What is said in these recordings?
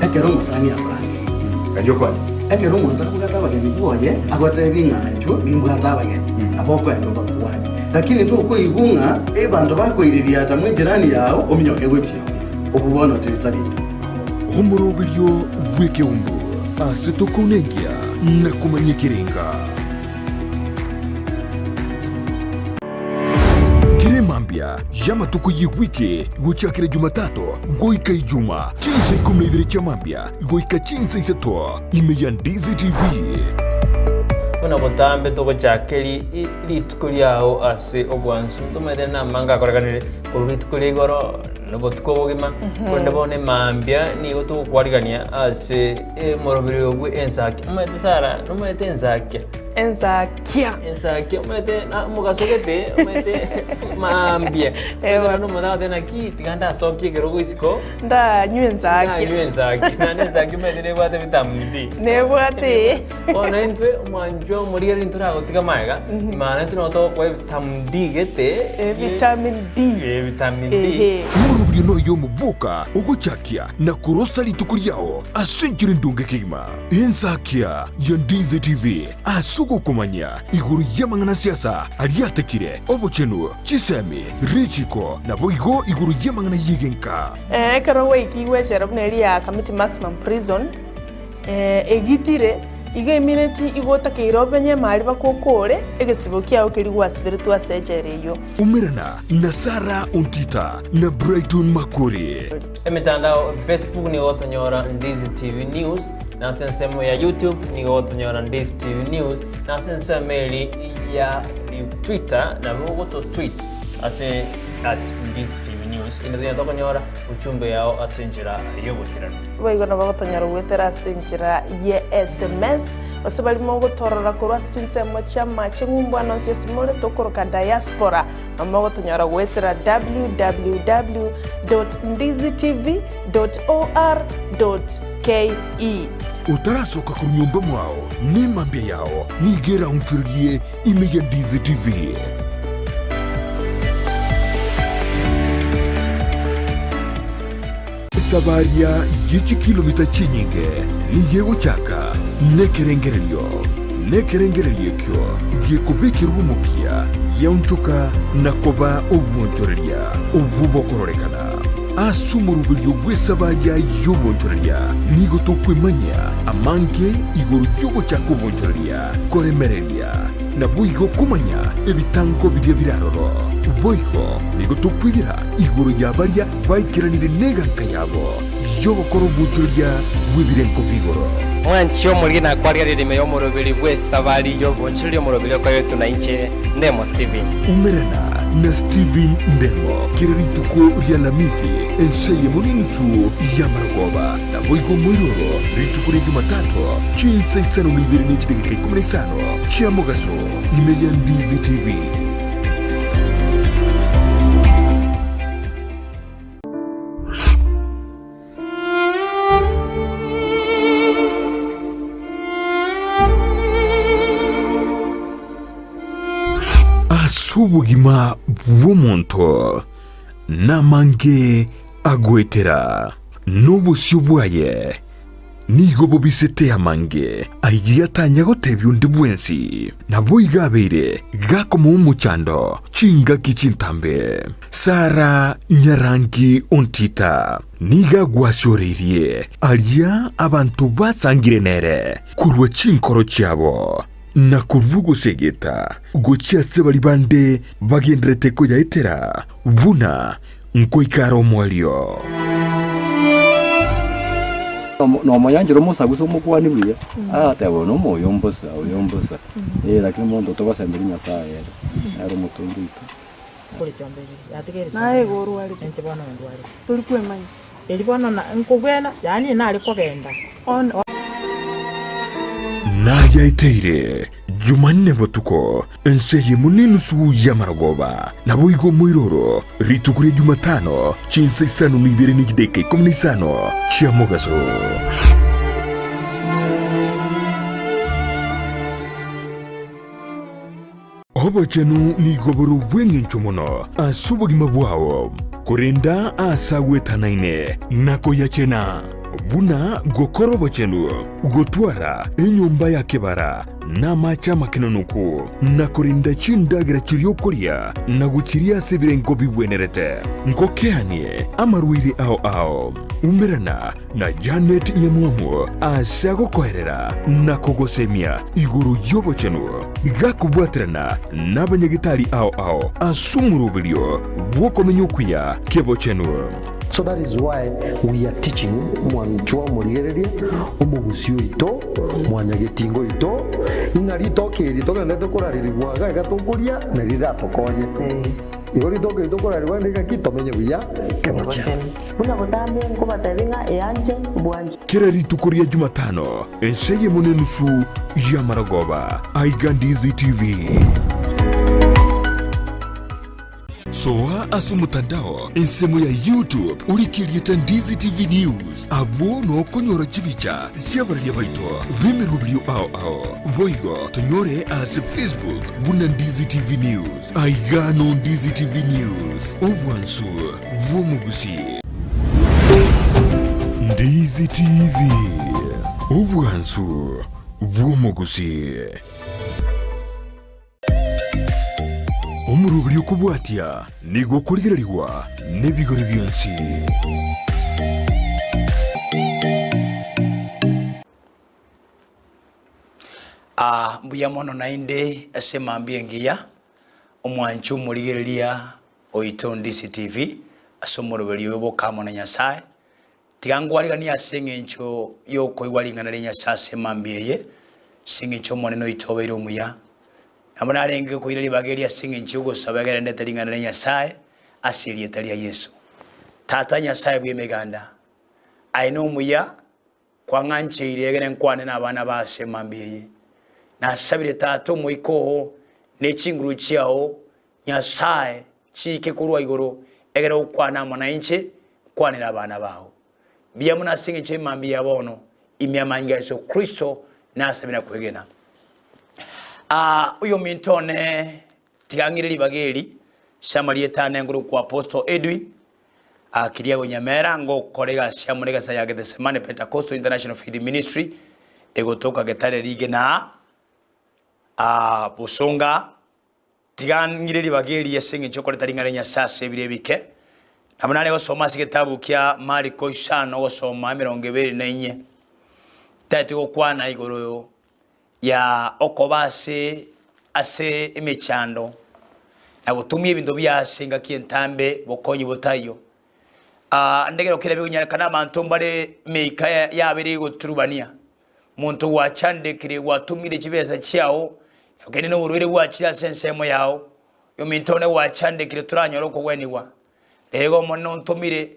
ekero musani abrange kajyo kwani ekero muntu akugata abageni boye agote binganjo bimbwata abageni aboko endo bakwani lakini tu ko ibunga bantu bakoiriria ata mwijirani yao ominyoke gwetyo okubona tiritariki Homorobilyo weke umbu asitokunengia na kumanyikiringa Kiremambia yamatuko yiwike guchakire Jumatatu goika Ijuma chinsa 12 cha mambia goika chinsa isato imeya Ndizi TV Una botambe to chakeli iritukuri yao ase ogwansu tumede na manga koraganire kuritukuri goro nobotko bogima konde bone mambia ni goto kwarigania ase morobiri ogwe Ensakia umete sara numete Ensakia umete na mugasogete umete mambia ewa no moda de na ki tiganda sokye gero isiko nda Ensakia na Ensakia umete ne bwate vitamini ne bwate ona entwe manjo muri ari ntura gotika maiga imana ntuno to kwa vitamin D gete vitamin D Morobiri no yo mubuka ugochakia na kurosa litukuri yao asenjiri ndunge kigma Ensakia ya Ndizi TV asugo kumanya iguru yamangana siasa aliatekire obochenu chisemi richiko na boigo iguru yamangana yigenka karo weiki weshera buneli ya committee maximum prison egitire iga imineti igota keirobenye mali bakokore egesibo kyao kirigwa spiritu asejereyo umirana na Sara Ontita na Brighton Makori emitandao Facebook ni gotonyora Ndizi TV News na sensemo ya YouTube ni gotonyora Ndizi TV News na sensemo ya Twitter na goto tweet ase @Ndizi TV News ina gotonyora uchumbe yao asenjira yobokirana boigona bagotonyora gwetera asenjira ye SMS osabali mo gotorora kurwa sinsemo chama chingumbwana nsisimole tokoroka diaspora amagotonyora gwetera www.ndizitv.or.ke utarasoka ku nyumba mwao ni mambia yao nigera unchurie imeya Ndizi TV Sabaria yichi kilomita chinyinge ni yego chaka nekerengerelio kyo yekubikirwa umupia yaunchuka na koba obwonchoreria obubokororekana asumurubilyo bwesabaria yobwonchoreria nigo tokwemanya amange iguru yogo chaka obwonchoreria koremereria na boigo kumanya ebitango biria biraroro boigo nigo tokwigira iguru yabaria baikiranire neganka yabo yobokoro obwonchoreria bwebirenko bigoro Mwancho mulina kwarigarire meyo morobiri bwe sabari yo bonchiri morobiri kwa yetu na inche Ndemo Steven umerana na Steven Ndemo kirituko rya Lamisi enseye muninsu ya Maragoba na boigo mwiroro rituko rya Jumatatu chinsa isano nibiri n'ikidegeka 15 cha mugaso imeya Ndizi TV Asubugima bw'omuntu namange agwetera n'obusyo bwaye nigo bobisete amange ayiyatanya gotebya undi bwensi nabo igabeire gakoma umuchando chinga kichintambe Sara Nyarangi Ontita niga gwashorerie alya abantu basangire nere kurwa chinkoro cyabo na kuvugo segeta gochia sebali bande bagendrete ko yaitera buna nkoikaro mwalio no moyanjiro musaguso mukwani bwiya tebo no moyombosa lakini mondo to basembirinya saye ari mutundito kuri cyambere yategere nae goru ari ente bana ndwari turi kwemanya eri bana nkugwena yani nari kogenda on nayaiteire Jumanne botuko enseye munini su ya Maragoba na boigo mwiroro ritukure Jumatano chinsa isano nibiri n'ikideke 15 cha mugaso Obachenu ni goboro bwenge nchomono asubugima bwao kurinda asagwe tanaine nako yachena buna gokorobo chenu gotwara enyumba ya kibara na macha makinonuku na kurinda chindagira chirio kuria na guchiria sibirengo bibwenerete ngokeanie amarwiri ao umirana na Janet Nyamuamu asago koherera na kogosemia iguru yobo chenu gakubwatirana na banyagitari ao asumurubirio wokomenyukuya kebo chenu. So that is why we are teaching mwanchwa murigereria omugusio ito mwanyagitingo ito ngari tokiri tokende kurariri bwaga gatokuria na ridatokonye igori tokiri tokurari bwandika kitomenye buya kemocha buna botambe ngobatabinga eyanje bwanje kirari tukuria Jumatano enseye munenusu ya Maragoba Ndizi TV. Soa asumutandao ensemo ya YouTube ulikirieta Ndizi TV News abo no konyora chibicha siabaria baito vimerubio ao voigo tonyore as Facebook buna Ndizi TV News aigano Ndizi TV News obwansu vumugusi Ndizi TV obwansu vumugusi omurubiri okubwatia nigo kurigererwa n'ebigori byonsi. Mbuya mono nainde asema mbiengia omwanchu murigereria oito Ndizi TV asomoroberi obo kamo na Nyasaye tigangwarigania asengencho yoko igwaringana na Nyasaye asema mbieye singencho moneno itobere omuya namana arenge ko irali bageria singencho go sabagera ndetaringana na Nyasaye asiri etalia Yesu tata Nyasaye bwemeganda aino omuya kwanganche iregene nkwane n'abana basema mbieye na sabire tato moiko n'ekinguru kyao Nyasaye chike kurwa igoro egera ukwana mona inche kwanira abana bawo biya muna singe che mambi yabono imyamanga Yesu Kristo nasabira kwegena uyo mintone tigangiriri bageri shamaliye tane nguru kwa Apostle Edwin akiria gonyamera ngo korega shamurega sayage the Semane Pentecostal International Feed Ministry egotoka getare rige na busonga tigangiriri bageri yesinge chokore taringana Nyasaye birebike namunane gosoma sigitabu kya Mariko 5 gosoma 24 tati okwana igoro ya okobase ase emechando na gutumye ibintu byasenga kientambe bokonyi botayo ndegero kire byunyaraka nabantu mbare meika yabiri guturubania muntu wachandekire watumire kibeza cyao ogene no urwere wachira sensemo yao yo mintone wachandekire turanyoro ko weniwa ego mono ntumire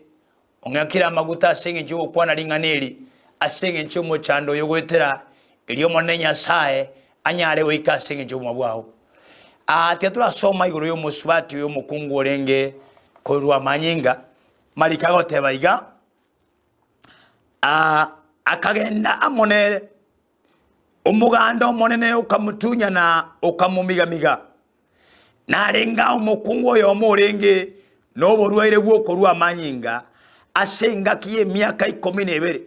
ongakira amaguta asenge cyo kwana ringaneri asenge cyo mo chando yo gwetera iliyo mone Nyasaye anyare wika asenge cyo mu bwaho tetura soma igoro yo muswati yo mukungu orenge ko rwa manyinga malika goteba iga akagenda amonere umuganda omonene ukamutunya na ukamumigamiga narenga umukungu yo morenge no boruwaire bwoko rwa manyinga asenga kiye myaka 12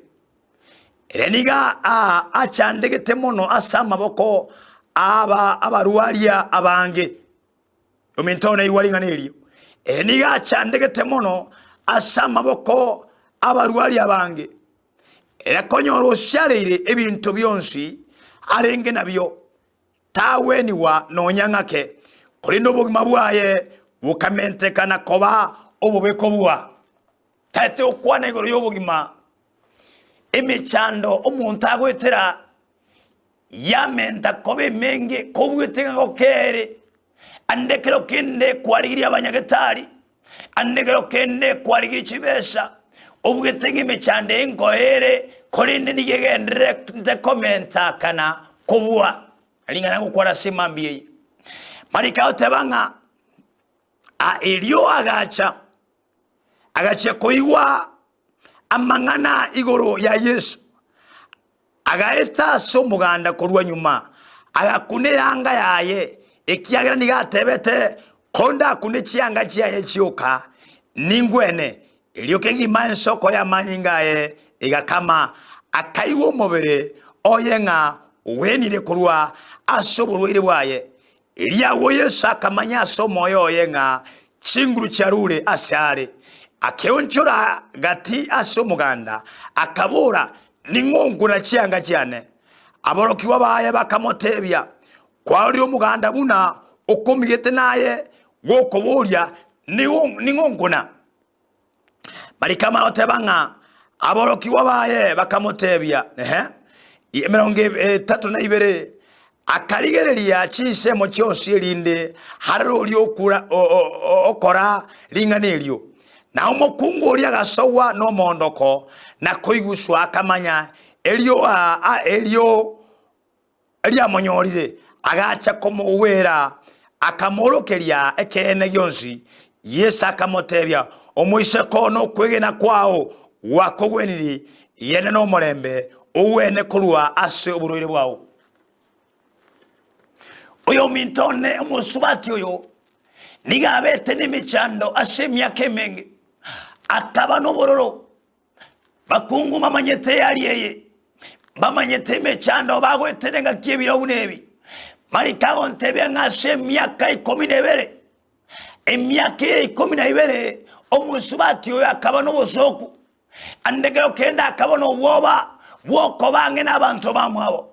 ereniga achandegete mono asama boko abaruwaria abange umintone iwaringanelio ereniga achandegete mono asama boko abaruwaria abange era konyoro sharire ebintu byonsi arenge nabyo taweni wa nonyangake kuri no bugima bwaye bukamentekana koba obubeko bwa tate okwana igoro yobugima emechando omuntu agwetera yamenda kobe menge kobwetega gokere andekero kende kwarigira abanyagetari andekero kende kwarigira chibesha obwetega emechande engoere korinde nigegendere de commenta kana kobwa alingana gukora simambie marika otebanga elio agacha koiwa amangana igoro ya Yesu agaeta so muganda korwa nyuma agakuneranga yaye ekiyagira nigatebete konda kunechianga chiyaye chioka ningwene elio kegima ensoko ya manyingaye igakama akaiwo omubiri oyenga wenire kurwa asoborwire bwaye liawo Yesu akamanya asomoyo oyenga chinguru charure asyare akeonchora gati asomuganda akabura ningongo na chianga cyane aborokiwa baye bakamotebya kwari omuganda buna okomigete naye gokoborya ningongona marikama otebanga aborokiwa baye bakamotebya 32 akaligereria chisemo cyose elinde harero lyokura okora linganelyo na omukungu oli agasowa no mondoko na koiguswa akamanya elio monyorire agacha komo wera akamorokeria ekene gyonsi Yesu akamotebya omuise kono kwegena kwao wakogweniri yene no morembe uwene kurwa ase oburwire bwao oyo mintone omusubati oyo nigabete n'imichando ase myaka emenge akaba n'obororo bakungu mamanyete yaliyeye bamanyete imechando bagwetenenga kiebira unebi marikago ntebe ngase myaka 12 emyaka 12 omusubati oyo akaba n'obusoku andegero kenda akaba n'obwoba bwoko bange n'abantu bamwabo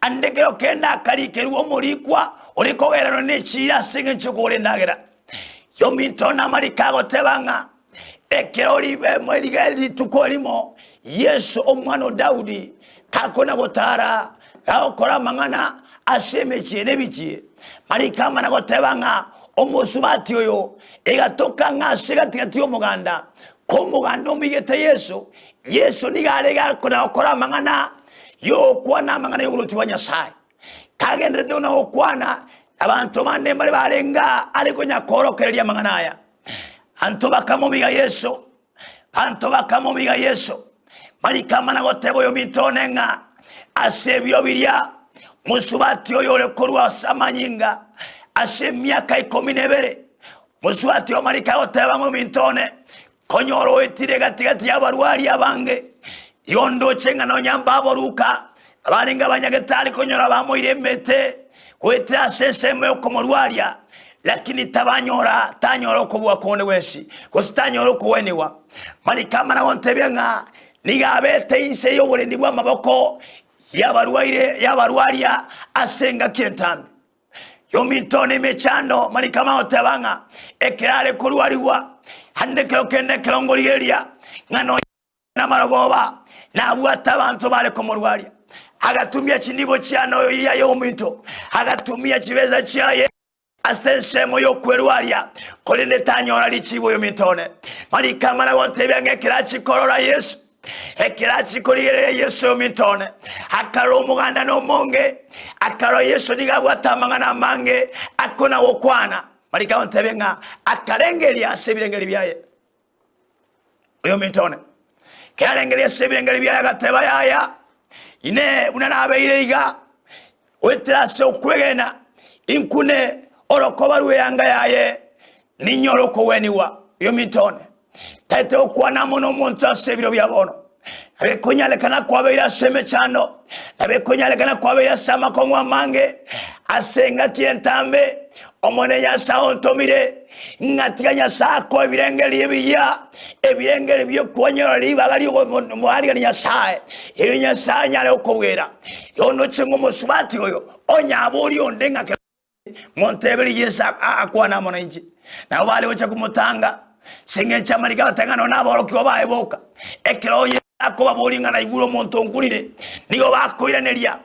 andegero kenda akarikeruwo murikwa olikogerano n'ekira singe nchukule ndagera yo mintona marikago tebanga ekeroli mweligali tukolimo Yesu omwana Daudi kakona gotara akora mangana aseme chene bichi marikama na gotebanga omusubati oyo egatoka ngasiga tigati omuganda komuganda omigete Yesu nigalega kona mangana yo kwana mangana yoguluti wanyasaye kagendre dona okwana abantu bande bali balenga aliko nyakorokereria mangana aya anto bakamubiga Yesu marikama na gotebo yo mitonenga asebyo birya musubati oyo lekorwa samanyinga ase myaka 12 musubati yo marika goteba ngo mintone konyoro etire gatigati yabarwari abange yondo chenga no nyamba aboruka abaringa banyagetari konyora bamoire mete kweta seseme okomorwaria lakini tanyora kubwa kone wesi kustanyora kuweniwa marikama na gontebyenga nigabete inse yo burendi bwa maboko yabarwaria asenga kentambi yo mintone mechando marikama otebanga ekerale kurwariwa handekero kende kelongoligeria ngano na maragoba na bwata abantu bale komorwaria agatumia chindibo cyano yo minto agatumia kibeza cyaye asensemo yo kwerwaria kolene tanyora lichibo yo mintone marikama na gontebyenga kirachi korora Yesu ekirachi koligere Yesu yo mintone akaro muganda no monge akaro Yesu nigabwatamanga na mange akona wokwana marika ontebenga akarengeria sebirengeri byaye yo mintone karengeria sebirengeri byaye gateba yaya ine unanabeire iga wetrase okwegena inkune orokoba ruyanga yaye ninyoroko weniwa yo mintone tete okwana mono muntu asebiro byabono abekonyalekana kwabeira seme chano abekonyalekana kwabeira sama kongwa mange asenga kientambe omone ya saontomire ngatiganya sako ebirengeri ebirengeri byo kwonyora libagali mwali ya sae irinya sanya le okobwera yono chengo musubati oyo onyaboli ondenga montebeli yesa akwana mona inji na wale ocha kumutanga senge chamalika batangano naborokiwa baeboka ekeroye akoba bolinga na iguro monto ngurire nigo bakoiraneria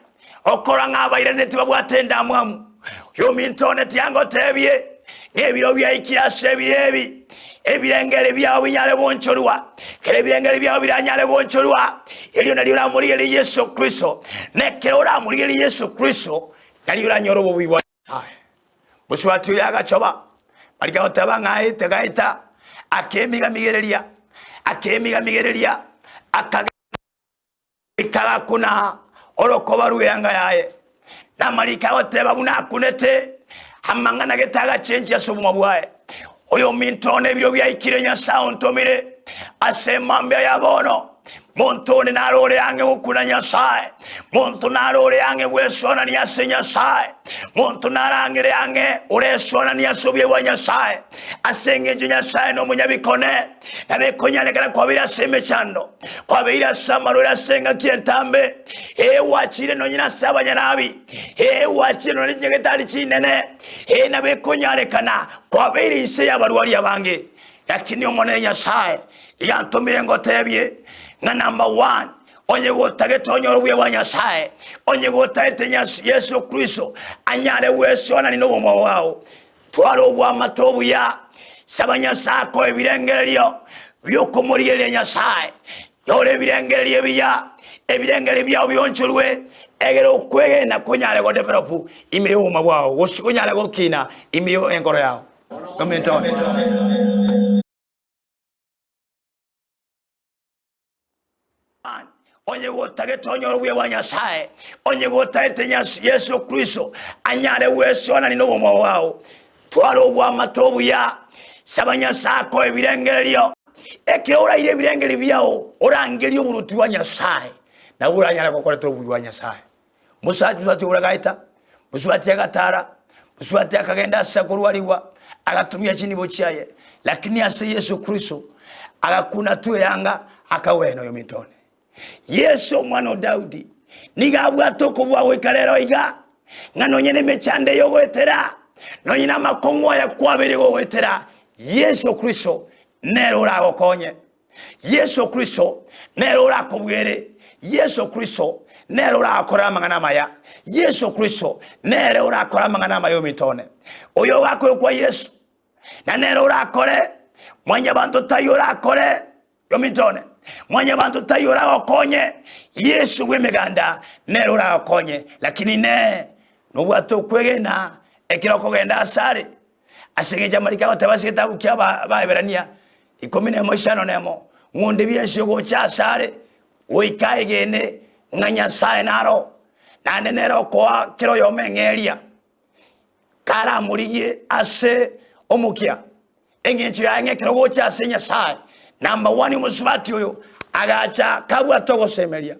okora ng'abairaneti babwatenda mwamu yo mintone tiango tebye ebiro bya ikirase birebi ebirengere byawo binyale bonchorwa kere ebirengere byawo biranyale bonchorwa elio nalio ramurigere Yesu Kristo nekero ramurigere Yesu Kristo nalio ranyorobo bwiwa buswatu yagachoba barika otabanga ite gaita akemiga migereria akaga kuna orokoba ruyanga yaye na marika oteba buna kunete hamangana getaga change ya somo bwaye oyo mintone biro bya ikirenya sound tomire asemambe yabono muntu ni narore yange ukuna nyasaye muntu narore yange wesona ni yase nyasaye muntu narangire yange uresona ni yasobye wa nyasaye asenge nje nyasaye no munyabikone nabekonyalekana kwa bira seme chando kwa bira samarura senga kientambe wachire no nyina sabanya nabi wachire no nyegetali chinene nabekonyalekana kwa bira ise yabarwali abange lakini omone nyasaye yantumire ngotebye nga number 1 onye gotage tonyoro bwe wa nyasaye onye gotage Yesu Kristo anyale wesona ni no mo wao twaro bwa matobu ya sabanya sako ebirengeryo byokomuriye nyasaye yore ebirengeryo biya ebirengere bya byonchurwe egero kwege na kunyale go develop imiyo mo wao wosikunyale go kina imiyo engoro yao komento onye gotage tonyoro bwe wa nyasaye onye gotage Yesu Kristo anyale wesona ni no mo wao twaro bwa matobu ya sabanya sako ebirengeryo ekeora ile ebirengere byao orangeri oburutu wa nyasaye na buranyala kokoletro bwa nyasaye musaju zati uragaita muswati agatara muswati akagenda sakurwaliwa agatumia chini bochiaye lakini ase Yesu Kristo agakuna tu yanga akaweno yo mitone Yesu mwana Daudi nigabwa toko bwa wekalero iga ngano nyene mechande yo gwetera no nyina makongo ya kwabere go gwetera Yesu Kristo nero rago konye Yesu Kristo nero rakobwere Yesu Kristo nero rakora mangana maya Yesu Kristo nero rakora mangana mayo mitone oyo wako kwa Yesu na nero rakore mwanya bantu tayora kore yo mitone mwanya bantu tayora okonye Yesu wemeganda nero rakonye lakini ne no bwato kwegena ekiroko genda asare asengeja marika batabasi kitabu kya baeberania 15 nemo ngunde byensho go cyasare oikaye gene nganya sae naro nane nero kwa kiro yo mengeria kara muriye ase omukia engencho yange kiro go cyasenya sae number 1 musubati oyo agacha kabwa togo semeria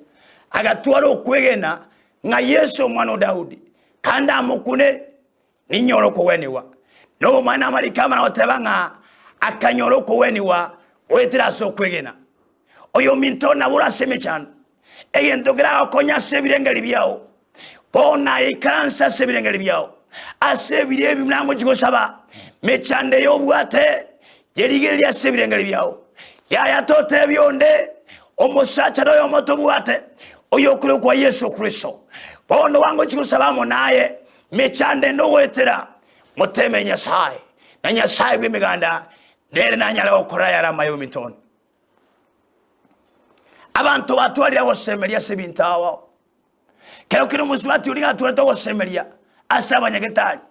agatwara okwegena nga Yesu mwana Daudi kanda mukune ninyoroko weniwa no mana marikama na otebanga akanyoroko weniwa wetira so kwegena oyo mintona bura semechano egento gra konya sebirengeri byao pona ikansa sebirengeri byao asebire ebimnango jigosaba mechande yo bwate yerigeri asebirengeri byao yaya tote byonde omusacha yo moto bwate oyo kure kwa Yesu Kristo pono wango jigosaba monaye mechande no wetira muteme nyasaye na nyasaye bimiganda ndere nanyala okora yara mayo mitone abantu batwali aho semeria sebintawa kero kino muswati ulinga tureto semeria asaba nyagetali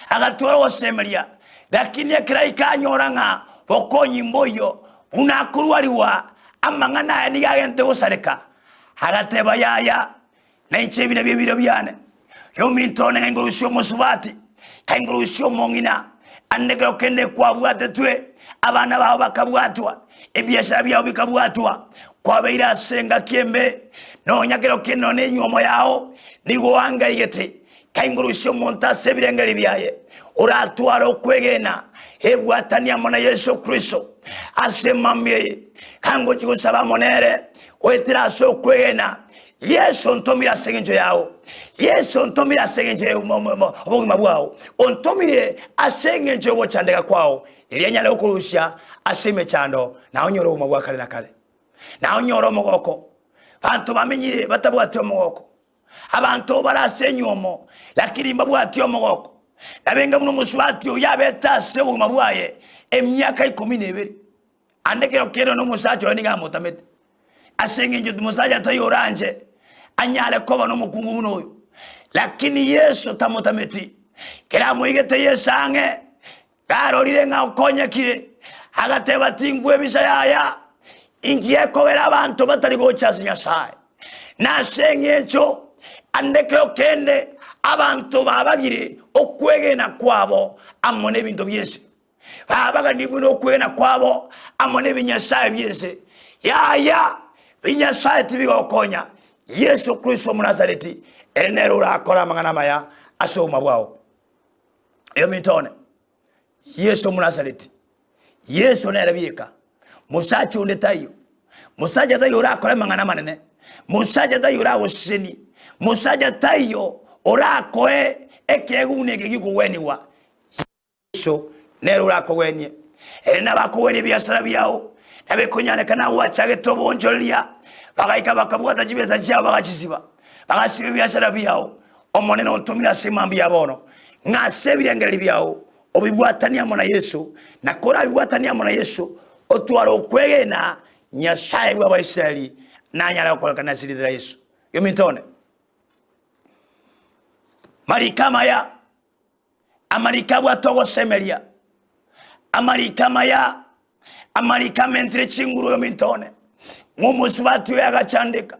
agatwara semeria lakini akiraika nyoranga bokonyi mboyo unakurwaliwa amangana ni yagente gusareka agateba yaya na ichebine bibiro byane yo mitone ngurusyo muswati kangurusyo mongina andegero kende kwa bwate twe abana baho bakabwatwa ebyashara byabo bikabwatwa kwa beira senga kiembe no nyakero kino ne nyomo yao nigoanga yete kangurusyo monta sebirengeri byaye uratwara okwegena ebwatania mona Yesu Kristo asemamye kango chigusaba monere wetira so kwegena Yesu ntomira segenjo yao Yesu ntomira segenjo obugima bwao ontomire asegenjo go chandeka kwao ilianyala okurusha aseme chando na onyoro mu bwakale na kale na onyoro mogoko bantu bamenyire batabwati omogoko abantu barasenyomo lakini mbabwati omogoko nabenga muno muswati yabeta se obugima bwaye emyaka 12 andekero kero no musacho ninga motamete asengenjo musaja tayoranje anyale koba no mukungu muno oyo lakini Yesu tamotameti kera muigete yesange karo lirenga okonya kire agateba tingwe bisayaya ingiye kobera abantu batari gochasi nyasaye nasengecho andeke okende abantu babagire okwegena kwabo amone bintu byese babaga nibuno okwegena kwabo amone binyasaye byese yaya Nyasaye tibigokonya Yesu Kristo Munazareti enero urakora mangana maya asoma bwao iyo mitone Yesu Munazareti Yesu nerabika musacha unde tayo musacha tayo urakora mangana manene musacha tayo urawoseni musacha tayo urakoe ekegune gikuweniwa Yesu nero urakowenye ena bakoweni byasara byao nabekunyane kana wachage tobonjolia bagaika bakabwata jibeza cyabo bagakisiba bagasiba byasara byao omonene ontumira semambi yabono ngasebirengeri byao obibwatania mona Yesu nakora bibwatania mona Yesu otwaro kwegena Nyasaye bwa Israeli nanyara kolekana silidira Yesu yomitone marikama ya amarika bwa togo semelia amarika maya amarika mentre chinguru yomitone mumusubatu ya gachandika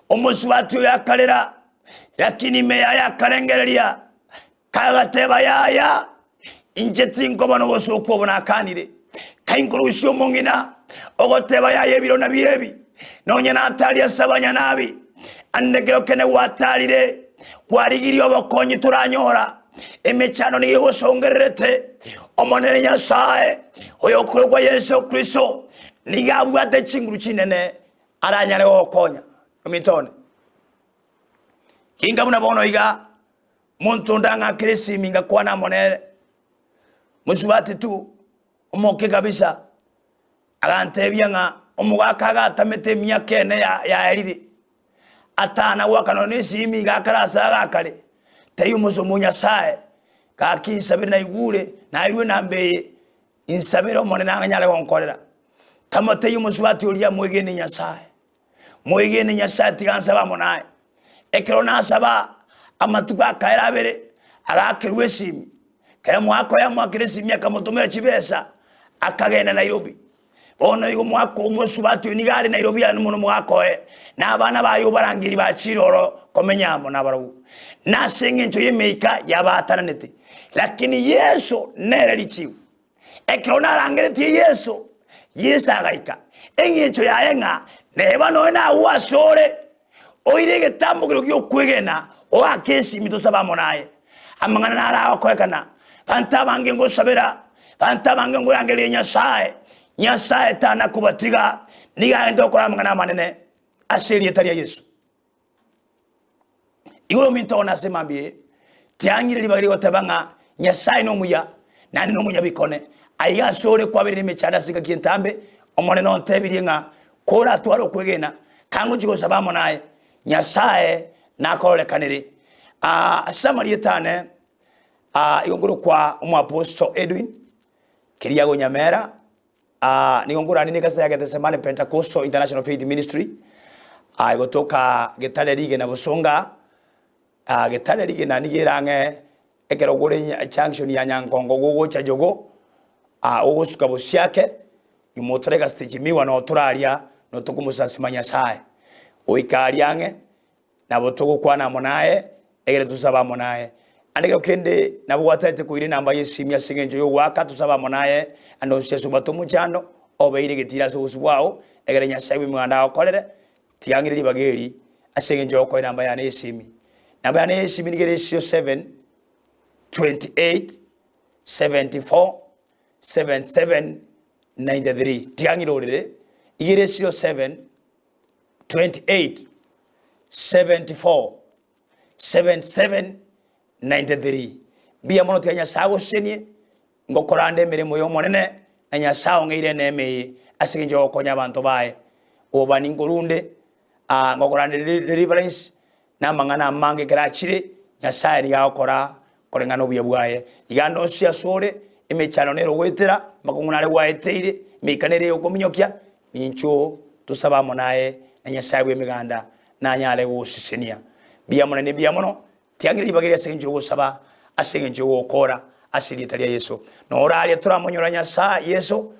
umusubatu ya kalera lakini meya ya karengerelia kagateba ya injeti ngobono bosuko bona kanire kainkurusho mongina ogoteba ya yebiro na birebi nonye na atali asabanya nabi andegero kene watalire warigiri obokonyi turanyora emechano ni yegosongerete omonene Nyasaye oyo kurwa Yesu Kristo nigabwate chinguru chinene aranyare okonya omitone kinga buna bono iga muntu ndanga krisi minga kwana monere musubati tu umoke kabisa agantebya nga omugaka tamete myakene ya eriri atana wakanone simi gakarasa gakare tayo muzo Nyasaye kakisabira na igure na irwe nambe insabira omone nanganyale gonkorera kama tayo musubati ulia mwegene Nyasaye tigansa bamonaye ekero nasaba amatuka kairabere agakirwe simi kaya mwako ya mwakire simi akamutomera kibesa akagenda Nairobi ono igo mwako umusubati unigari Nairobi ya numuntu mwako n'abana bayo barangiri baciroro komenyamo nabaragu nasenge ncho yemeika yabatananete lakini Yesu nererichiwe ekero narangereti Yesu agaika enyecho yaenga neba noena uasore oirege tambukiro kyo kwegena o akesi mitosaba monaye amangana nara akorekana bantabange ngosabera bantabange ngurangere Nyasaye tana kubatiga niga ndokora amangana manene aseri etalia Yesu igoro mitona semambie tiangire libagiri gotabanga Nyasaye no muya nani no munya bikone aiga sore kwabere mechada sika kintambe omone no tebiringa kora twaro kwegena kangu jigo sabamo naye Nyasaye nakole kaniri Samaria tane igongoro kwa apostle Edwin kiriago nyamera nigongoro nini kasa yake Semane Pentecostal International Faith Ministry igotoka getale rige na busonga getale rige na nigerange ekero gore junction ya Nyankongo gogo cha jogo ogosuka bosiake imotorega stage miwa no turaria no tukumusansima Nyasaye oikariange na botogo kwana monaye egere tusaba monaye andike kende na bwatete kuire namba yesimya singenjo yo waka tusaba monaye ando sesu batomu chando obeire getira so uswao egere Nyasaye mwanda okolere tiangire libageri asengenjo ko namba ya nesimi namba ya nesimi nigere 7 28 74 77 93 tiangire orere igere 7 28 74 77 93 bia mono tia Nyasaye senie ngokorande mirimo yo monene na Nyasaye ngeire neme asiginjo okonya abantu bae obani ngurunde ngokorande deliverance na mangana mange grachire Nyasaye ni yakora korengano bya bwaye igano cia sore emechano nero gwetera makungunare waeteire mikanere yokominyokia mincho tusaba naye na Nyasaye bwemiganda na nyale wosisenia bia mono tiangiri bagiri asenjo gusaba asenjo gukora asiri talia Yesu no orali turamonyora Nyasaye Yesu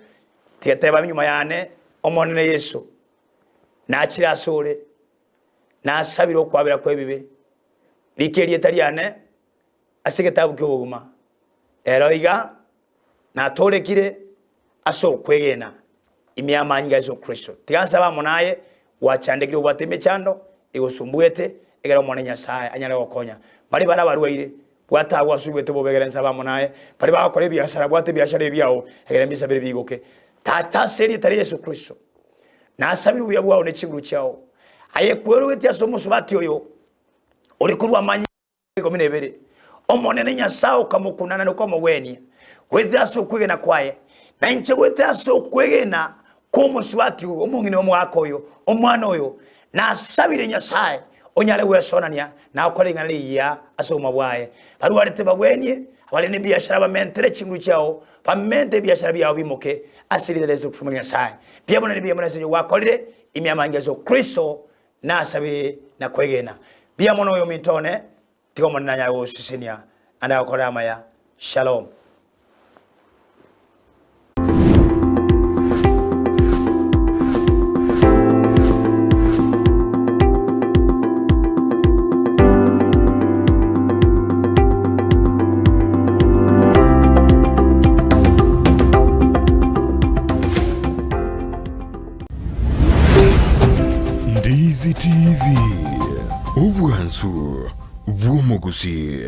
tigateba binyuma yane omonene Yesu nakira asore nasabiro kwabira kwebibe likeri taliane asigetabu kyobuguma eroiga na torekire aso kwegena imyama nyinga Yesu Kristo tigansaba monaye wachandikire ubwate chando igusumbuete egera mwana Nyasaye anyala gokonya bari bara barwaire bwata wasubete bobegerenza bamunaye bari bakore biashara bwate biashara byao egera mbisabire bigoke tata seri tari Yesu Kristo nasabira ubuya bwawo n'ekiguru cyao aye kwerwete asomo subati oyo uri kurwa manyi kominebere omonene Nyasaye kamukunana no komogweni wedraso kwegena kwaye na inche wedraso kwegena komusubati omungine omwako oyo omwana oyo nasabire Nyasaye onyale wesonania na okolengana liya asoma bwaye bari warete bagwenye abale ne biashara bamentere chinguru cyao bamente biashara byao bimoke asiriderezo kufuma Nyasaye pia bona bia bona sejo wakolire imyamangezo Kristo nasabe na kwegena bia mono yo mitone tiko monna nyawo sisinia anda okola maya shalom. Ndizi TV ubwansu bw'umuguzi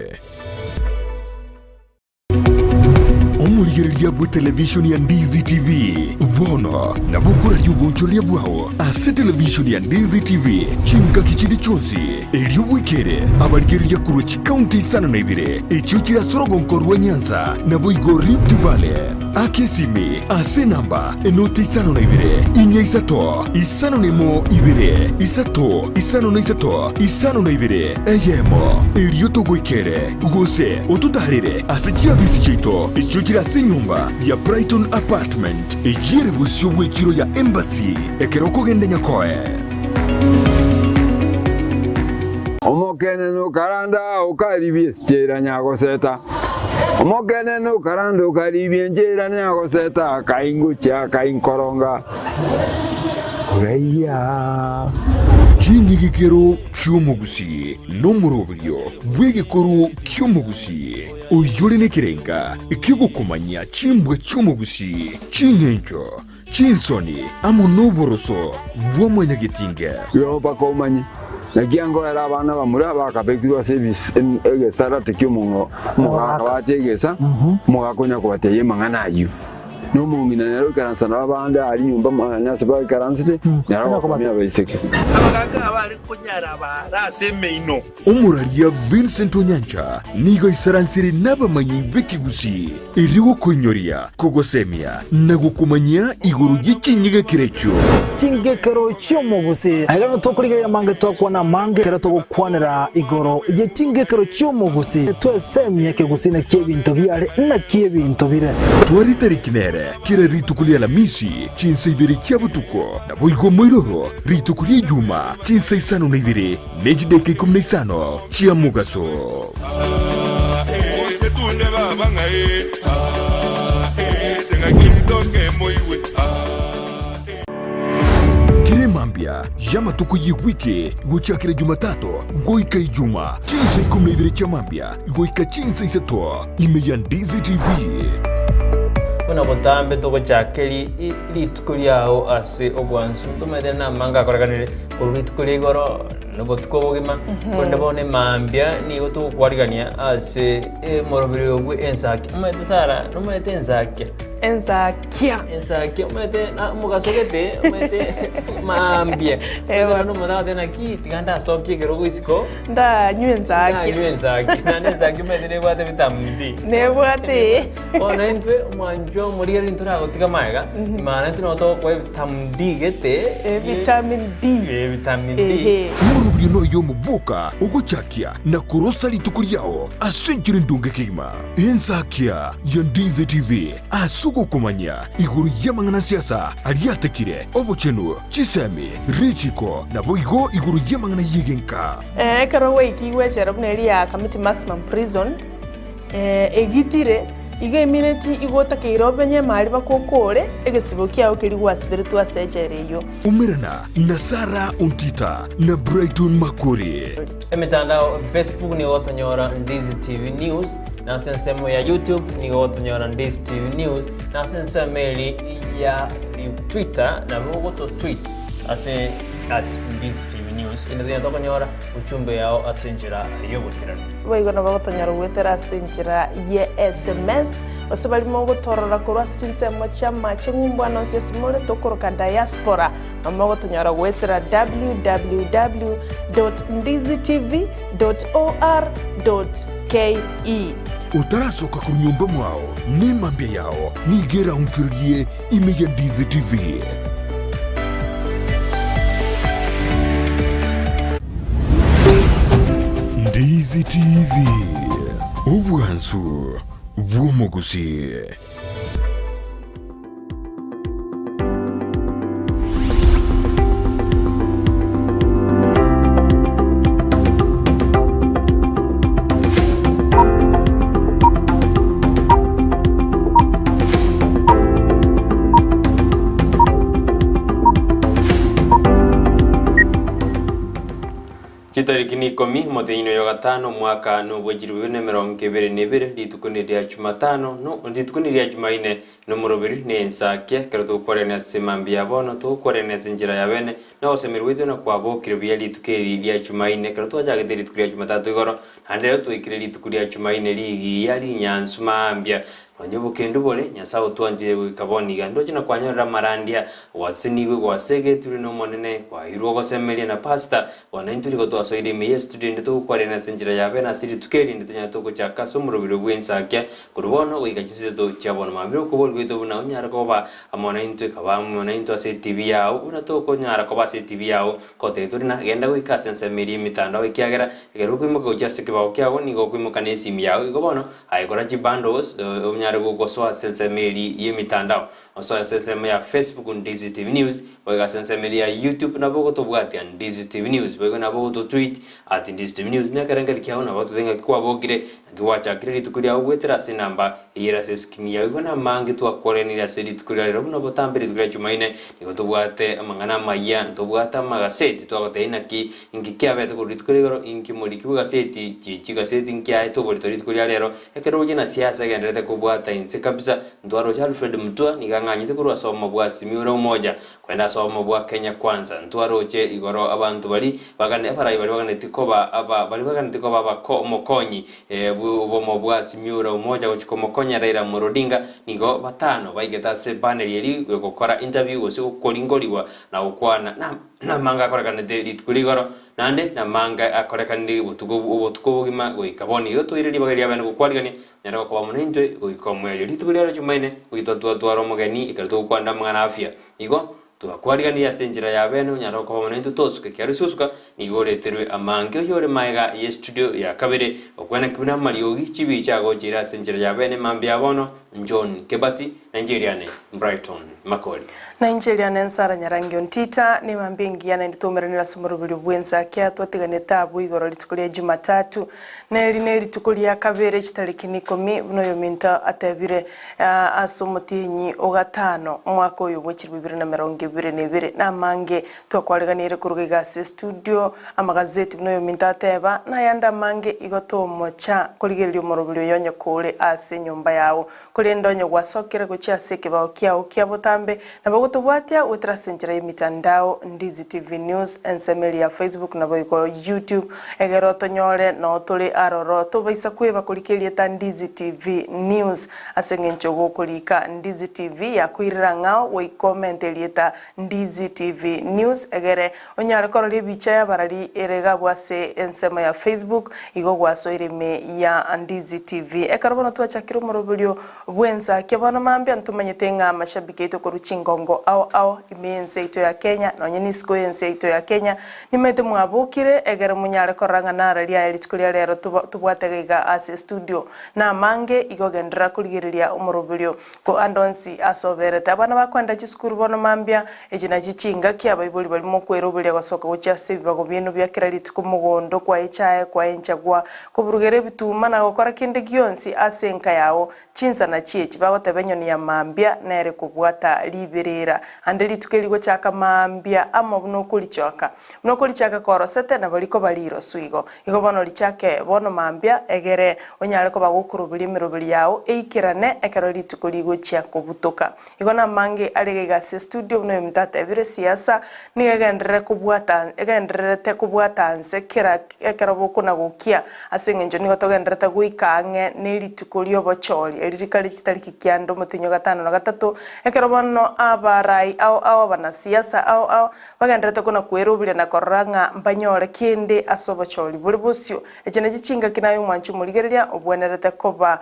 omuliyeri lyabwe televishoni ya Ndizi TV bono na bukura ly'ubuncho lyabwawo ase televishoni ya Ndizi TV chinka kichindi chonsi ery'obwekere abaligeri lyakurwa chikaunti isano na ibire ekyo kirasorogo nkorwa Nyanza na boigo Rift Valley akesimi ase namba enoti isano na ibire inya isato isano nemo ibire isato isano na isato isano na ibire eyemo eryoto gwekere gose otutarire ase chiabisi chito ekyo kirase nyumba ya Brighton apartment ejire busyo bwekiro ya embassy ekeroko gende nyakoe omokene no karanda ukaribie stera nyago seta omokene no karanda ukaribie njera nyago seta kaingucha kainkoronga uraiya chingigikero cy'umuguzi n'umurobyo bw'igikoro cy'umuguzi uyore nekerenga ikigukomanya chimbwe cy'umuguzi chinyencho chinsoni amunoboroso bw'omunyagitinge yoba komanye nagiango era abana bamura bakabekirwa service egesara tekyomungo mugakabachegesa mugakonya kubateye manganayo no mungina nero karansana abanda ari nyumba manyase ba karansite naro komya baiseke abaganga abari kunyara barase meino umuralia Vincent Onyancha nigo isaransiri n'abamanyi b'ikiguzi iriwo konyoria kogosemia nagukumanya iguru y'ichinyiga kirecho chingekero cy'umuguzi agano tokuriga mange tokwana mange kera togukwanira igoro ye chingekero cy'umuguzi twesemye kiguzi na kebinto byare na kebinto bire twari tarikinere kira ritukulia la misi chinsa ibiri cyabutuko na boigo moiroro ritukulia juma chinsa isano na ibiri nejideke kumna isano chia mugaso tetunde baba ngae tenga kinitoke moiwe Kiremambia yama tuko yiwike guchakira Jumatatu goika ijuma chinsa ikumna ibiri chamambia goika chinsa isato imeya Ndizi TV Bona botambe toko chakeli ritukuliao ase ogwansu tumede na manga koraganire ritukulia igoro no tukobogima konde bone mambia ni goto kwarigania ase morobiri ogwe Ensakia umete sara umete Ensakia umete na mugasogete umete mambia ewa no mona dena ki tiganda sokye gero isiko nda Ensakia na Ensakia umete ne bwate vitamini ne bwate ona intwe manjo murieri intura gotika maega imana intwe no to kwa vitamin D gete vitamin D murubiri no yo mubuka uguchakia na kurosa ritukuliao asenjire ndunge kigima Ensakia ya Ndizi TV asugo kumanya iguru y'amangana siasa aliatekire obuchenu chisemi richiko na boigo iguru y'amangana yigenka karo weiki wechera buneri ya Kamiti Maximum Prison egitire iga minute igota keirobenye mali bakokore egesibo kyao kiri wa spiritual surgery yo umirana na Sara Ontita na Brighton Makori emitandao Facebook ni otonyora Ndizi TV News na sensemo ya YouTube ni otonyora Ndizi TV News na sensemo ya Twitter na mogoto tweet ase @ndizitv-news ine tokonyora uchumbe yao asinjira yogoterano baigona bagotonyara gwetera asinjira ye SMS bose barimo gutorora ku rwasinsemo cyama cy'ngumbano nsesimole tokoroka diaspora bamo gotonyara gwetera www.ndizitv.or.ke utarasoka ku nyumba mwao ni mambia yao nigera umchurie imeja Ndizi TV. Ndizi TV ubwansu bw'umuguzi. Chitariki ni 10 muthenya yo gatano mwaka no bwejirwe ne 2022 litukuni rya Jumatano no litukuni rya Jumaine no murobiri ne Ensakia keroto korene simambia bono to korene sinjira ya bene na osemirwito na kwabo kiribya litukeri rya Jumaine keroto ajagete litukuri rya Jumatatu igoro handero to ikire litukuri rya Jumaine ligi yali nyansuma ambia wanyobo kendo bole nyasa utwanje kaboni gando china kwanyora marandia wasiniwe gwasege turi no monene kwa iruo gosemelia na pasta waninturi go twasoire me student to kwarena sinjira yabe na siri tukeri nditonya to kuchaka somurubiro bw'Ensakia kurubono wigachise to chabona mabiro ko bolgwito buna unyara ko ba amona into kabamu na into ase TV yao una to ko nyara ko ba ase TV yao ko te turi na genda wikasense meri mitandao ikiagera egero kwimo ko jase kibaho kyago ni go kwimo kanesi yao igobono ayikora chibandos nyarego goswa sense meri ye mitandao oswa sense ya Facebook Ndizi TV News wega sense meri ya YouTube na bogo to bwati Ndizi TV News wega na bogo to tweet @Ndizi TV News na karanga kiaona watu zenga kwa bogire ngiwacha credit kuri aho gwetera se namba yera se skin ya igona mangi to akoreni ya credit kuri rero no botambere kuri Jumaine niko to bwate amangana maya to bwata magaseti to agoteina ki ingikya bete kuri rero inki muri kibuga seti chiga seti ngya to bori to kuri rero ekero ugina siasa gendete kubwata inse kabisa ndwaro cha Alfred Mutua niganganyite kuri asoma bwa simiura umoja kwenda asoma bwa Kenya kwanza ndwaro che igoro abantu bari bagane bari bagane tikoba aba bari bagane tikoba ba mokonyi ubomo bwa simiura umoja gochikomokonya Raila Odinga nigo batano baigeta se panel yeri gukora interview gose ukolingoliwa na ukwana na manga akorekana de litukuligoro nande na manga akorekana ubutuko bugima goikaboni yo twiriri bagari abana gukwarigani nyara ko bamunendwe goikomweli litukuliro Jumaine goitotwa mugeni ikarto kwanda mwana afya igo tuakwarigani ya senjira ya bene nyara ko bamunendwe tosuke kyari susuka nigo leterwe amange yore maiga ye studio ya kabere okwana kibina mariogi chibi chago jira senjira ya bene mambia bono John Kebati Nigeria Brighton Makori Nigeria nensara nyarangi Ontita ni mambingi yana nditomeranira somorobiri bw'Ensakia twategane tabu igoro litukulia Jumatatu neli tukulia kabere chitariki 10 buno yominta atebire asomotinyi ogatano mwaka uyu w'ekirwe 2022 na mange twakwareganire kurugiga studio amagazeti buno yominta ateba na yanda mange igotomo cha kuligerio morobiri yonye kule ase nyumba yawo kuli ndonyo gwasokere gucia seke bao kia botambe na tubwatia wetrasenjera imitandao Ndizi TV News ensemeli ya Facebook na boiko YouTube egero tonyore no tuli aroro tubaisa kweba kulikiria ta Ndizi TV News asengencho gokulika Ndizi TV ya kwirira ngao we comment elieta Ndizi TV News egere onyare korori bicha ya barari erega bwase ensema ya Facebook igo gwaso irime ya Ndizi TV ekarobona twachakira umurobulyo bw'Ensakia bana mambya ntumanyete nga mashabiki eto koruchingongo au imense ito ya Kenya no nyeni siko yense ito ya Kenya nimete mwabukire egere munyare koranga nararia elitkulia rero tubwategega ase studio na mange igogendera kuligiriria umurubulyo ko andonsi asoberete abana bakwenda chiskuru bono mambya ejina chichinga kya bayibuli bali mokwero buli gasoka gucha sibago bintu byakira litukumugondo kwa echaye kwa enchagwa kuburugere bituma na gukora kinde gyonsi asenka yawo chinsa na chiechi bagoteba enyoni ya mambia nere kubwata libirira ande litukeli gochaka mambia ama buno kulichoka korosete na baliko baliro swigo igo bono lichake bono mambia egere onyale ko bagukurubiri mirubiri yawo eikirane ekero litukuli gochia kubutuka igo na mange alege gase studio no mtata ebire siasa ni egendere kubwata nse kira ekero bokuna gukia asengenjo ni gotogenderete guikange ne litukuli obochori elirikali chitariki kiando mutinyo gatano na gatatu ekero bono abarai au bana siasa au bagenderete kuna kwerubire na koranga mbanyore kinde asobochori buri busyo echene gichinga kinayo mwanchu muligereria obwenerete koba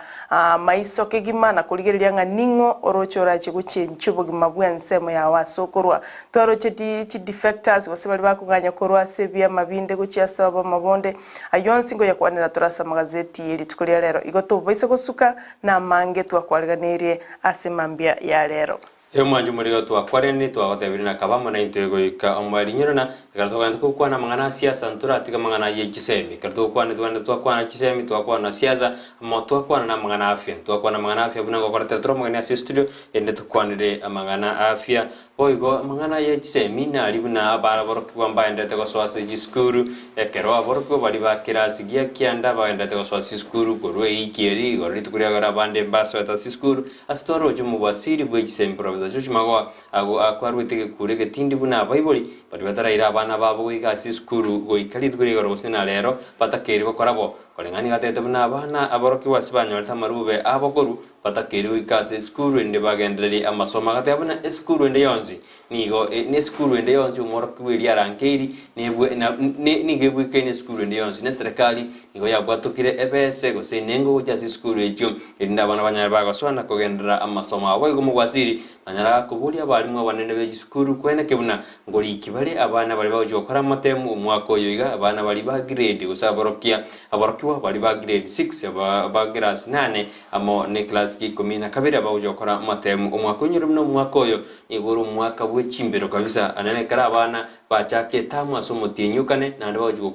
maiso kegima na kuligereria nga ningo orochora chiguchinchu bugima bwensemo ya wasokorwa toroche ti defectors basibali bakuganya korwa sebia mabinde guchia sabo mabonde ayonsi ngo yakwanira turasa magazeti yeli tukulia lero igoto boise gusuka na mange twakwariganirie asimambia ya lero mwanju murigo twakwareni twagotebirina kabamo na intego ika omwarinyirana gartoganda kukwana mangana siasa ntura tika mangana ye kisemi kartokwana twakwana kisemi twakwana siasa mo twakwana na mangana afya twakwana mangana afya buna gokorete tro mangana studio ende tukwanire mangana afya boigo mangana ye kisemi na libuna abara borokwa mbaende te goswase jiskuru ekero aboroko bali bakira sigia kianda baende te goswase skuru gorwe ikieri gorito kuria gara bande baso eta skuru astoro jumu basiri bwe kisemi Joshua akwarwitege kurege tindi buna Bible bari bataraira abana babo goiga sikuru goikali tugire gorosina lero batakeri bakorabo kolengani gatete buna abana aboroki wasibanyolta marube abokoru batakeri goikase sikuru ende bagenderi amasoma gatebuna sikuru ende yonzi nigo ne sikuru ende yonzi umoroki wili arankeri nebwe nigebwe kene sikuru ende yonzi ne serikali nigo yabwatukire ebese go senengo ja sikuru ejo enda abana banyara bagoswana kogendera amasoma abo igomugwasiri anyara kubulia abalimu abanene b'egisukuru kweneke buna ngoli ikibale abana bali bajo gukora amatemu umwaka oyo iga abana bali ba grade gusaborokia aborokiwa bali ba grade 6 ba class 8 amo ne class ki komina kabira bajo gukora amatemu umwaka onyo rumno umwaka oyo iguru umwaka bw'echimbero kabisa anene kara abana bachake tamu asomotinyukane nande bajo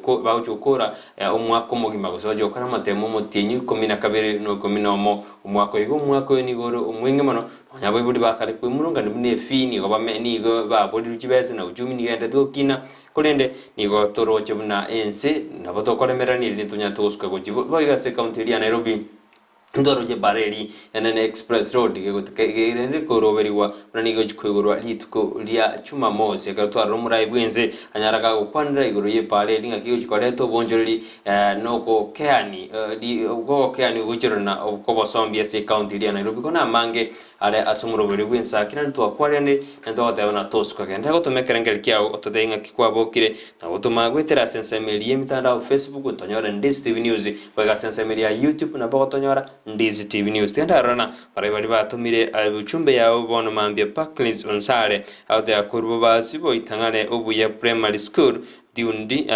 gukora umwaka omugima gusabajo gukora amatemu motinyu komina kabire no komina omo umwaka oyo umwaka oyo nigoro umwenge mono nyabo buri bakale kwe murunga ne fini goba nigo ba bodi rukibese na ujumi ni genda dokina kolende nigo toroche buna ense nabo tokolemera ni litunya toska gojibo boiga se county ya Nairobi ndoro je bareli enene express road ge koroberiwa nanigo chikwegorwa lituko lia chuma mose gatwara murai bwenze anyaraga gukwanira igoro ye bareli ngakiyo chikoleto bonjori noko keani di go keani gujirona ko bosombia se county ya Nairobi kona mange ale asumuroberi bwensa kina twakwarene ndo gatebana toska genda gotomekerengel kiao otodenga kikwabokire na gotoma gwetera sensemeli yemitanda Facebook tonyora Ndizi TV News baga sensemeli ya YouTube na bogotonyora Ndizi TV News tenda rana bari batumire abuchumbe yawo bono mambia Parklands onsare out there kurbo basibo itangane obu ya primary school diundi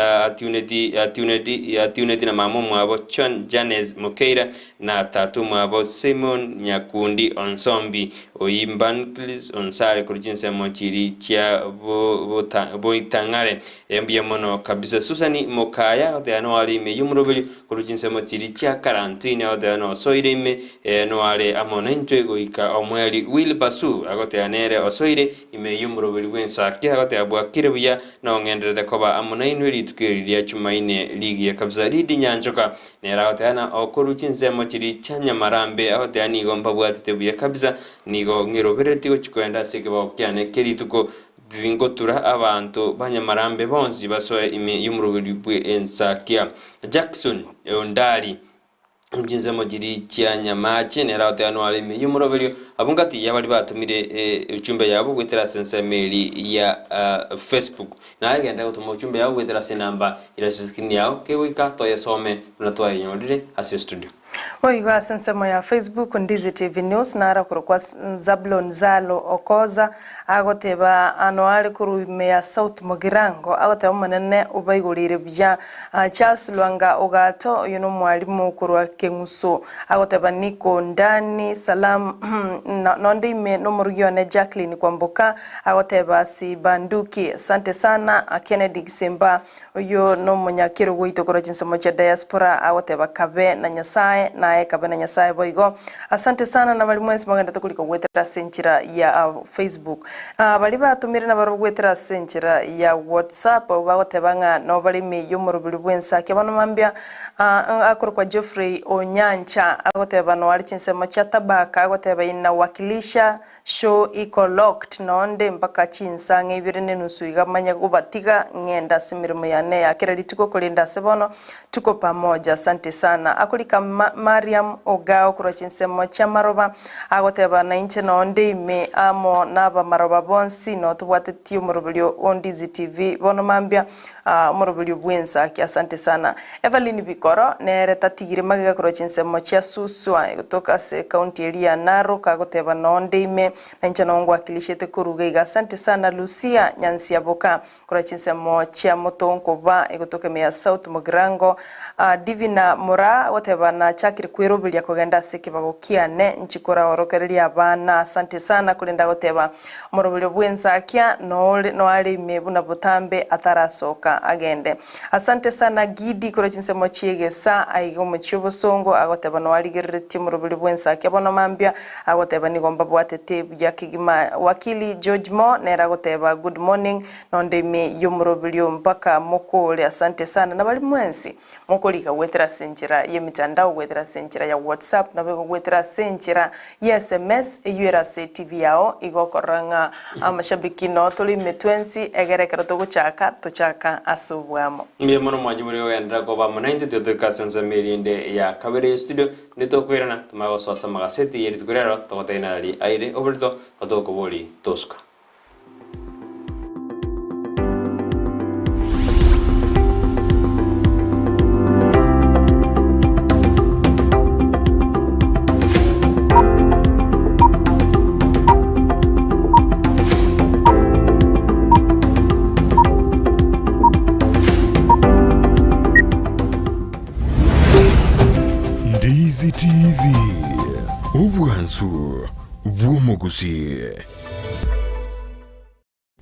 atunedi na mamo mwabo John Janes Mokeira na tatu mwabo Simon Nyakundi Onsombi oyimbanklis onsare kurujinse mochiri chia bo itangare embia mono kabisa Susani Mokaya de anwali me yumrobeli kurujinse mochiri chia karantine ode ano soire me no ale amona intwego ika omweli Will Basu agote anere osoire ime yumrobeli wensa agote abwa kirebuya no ngendere koba amona inweli tukiriria chumaine ligi ya kabza lidi nyanjoka nera otana okuru chinse mochiri chanya marambe agote ani gomba bwatete buya kabza nigo ngirobereti go chikwenda seke bakyane keri tuko dingotura abantu banyamarambe bonzi basoe ime yumrobeli bwe Ensakia Jackson ondali mjinze mojiri chia nyamache nera otano alime yumurobelio abungati yabali batumire uchumbe yabo gwetera sense mail ya Facebook na agenda gutuma uchumbe yabo gwetera senamba ila screen yao kewika toyesome tunatoa yonyorire ase studio Oiga sensemo ya Facebook Ndizi TV News na ara kurokwa Zablon Zalo Okoza agoteba ano ari kurume ya South Mogirango agoteba manene ubaigurire bya Charles Lwanga Ogato yuno mwalimu kurwa Kenguso agoteba niko ndani salam nonde ime no murugione Jacqueline Kwamboka agoteba si banduki asante sana Kennedy Gisemba uyo no munyakiro gwito kora jinsa moja diaspora agoteba kabe na nyasaye nae kabe na nyasaye boigo asante sana na bali mwensi maganda tukuliko gwetera senchira ya Facebook bali batumire na baro gwetera senchira ya WhatsApp bagotebanga no bali mi yumurubiri bw'Ensakia bano mambia akuru kwa Geoffrey Onyancha agoteba no ali chinsemo cha tabaka agoteba ina wakilisha show iko locked nonde mpaka chinsange ibire nenusu igamanya kubatiga ngenda simirimo yane yakira lituko kulinda sebono tuko pamoja asante sana akulika Mariam Ogao kuro chinsemo cha maroba agoteba na inche nonde ime amo naba maroba bonsi no tubwateti umurubulio on Ndizi TV bono mambia umurubulio bw'Ensakia asante sana Evelyn Bikoro nere tatigire magiga kuro chinsemo cha suswa kutoka se county area Narok agoteba nonde ime na inche nongo akilishete kuruga asante sana Lucia Nyansi Aboka kuro chinsemo cha motonko ba kutoka meya South Mogirango Divina Mura whatever na chakiri kwirubilia kugenda sekibagokiane nchikora orokerelia abana asante sana kulinda whatever murubulio bw'Ensakia no ali mebuna butambe atarasoka agende asante sana Gidi kuro chinsemo chiegesa aigo muchibo songo agoteba no ali gereti murubulio bw'Ensakia bono mambia agoteba nigomba bwatete bya kigima wakili George Mo nera agoteba good morning nonde me yumurubulio mpaka Makori asante sana na bali mwensi Makolika wetera senchira ye mitandao wetera senchira ya WhatsApp na bego wetera senchira ya SMS eyuera se TV yao igokoranga amashabiki no tuli metwensi egerekera tochaka asubwamo ngiye mono mwajiburi wenda ko ba manainte to ka sensa merinde ya kabere studio nitokwirana tumago swasa magaseti yeri tukurero tokotena ali aire obrito atoko boli toska Ndizi TV Ubwansu Bw'Omugusi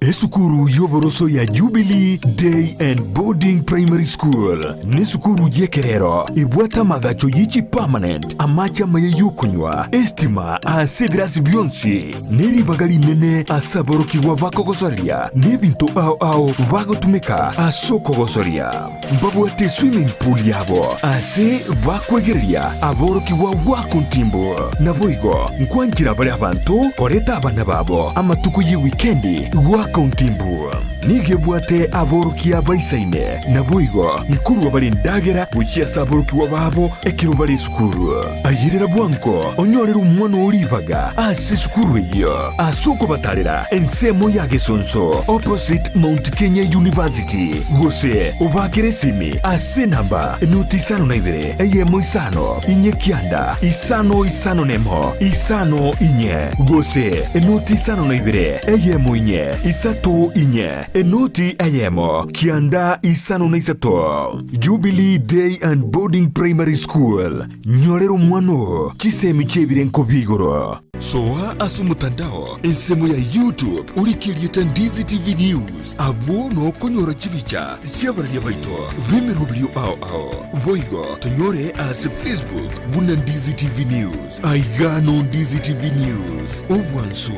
Esukuru yoboroso ya Jubilee Day and Boarding Primary School ni sukuru jekerero ibwata magacho yichi permanent amacha maye yukunywa estima asegrasi byonsi neri bagali nene asaboroki wabakogosoria nebinto au bagotumika asokogosoria mbabwate swimming pool yabo ase bakwegeria aboroki wakuntimbo naboigo nkwanjira bali abantu koreta abana babo amatuko yi weekendi Kontimbu nige bwate aboruki abaisaine naboigo nkuru wabali ndagera buchia saboruki wababo ekiro bali skuru ayirira bwanko onyorera umwana olibaga ase skuru iyo asuko batarira ensemo yage sonso opposite Mount Kenya University gose ubakire simi ase namba nutisano na ibere eyemo isano inye kianda isano nemo isano inye gose nutisano na ibere eyemo inye isato inye enoti ayemo kianda isano na isato Jubilee Day and Boarding Primary School nyorero mwano chisemi chebire nkobigoro soa asumutandao ensemo ya YouTube ulikirieta Ndizi TV News abo no konyora chibicha siabaria baito bemerubrio ao boigo tonyore as Facebook buna Ndizi TV News aigano Ndizi TV News Ubwansu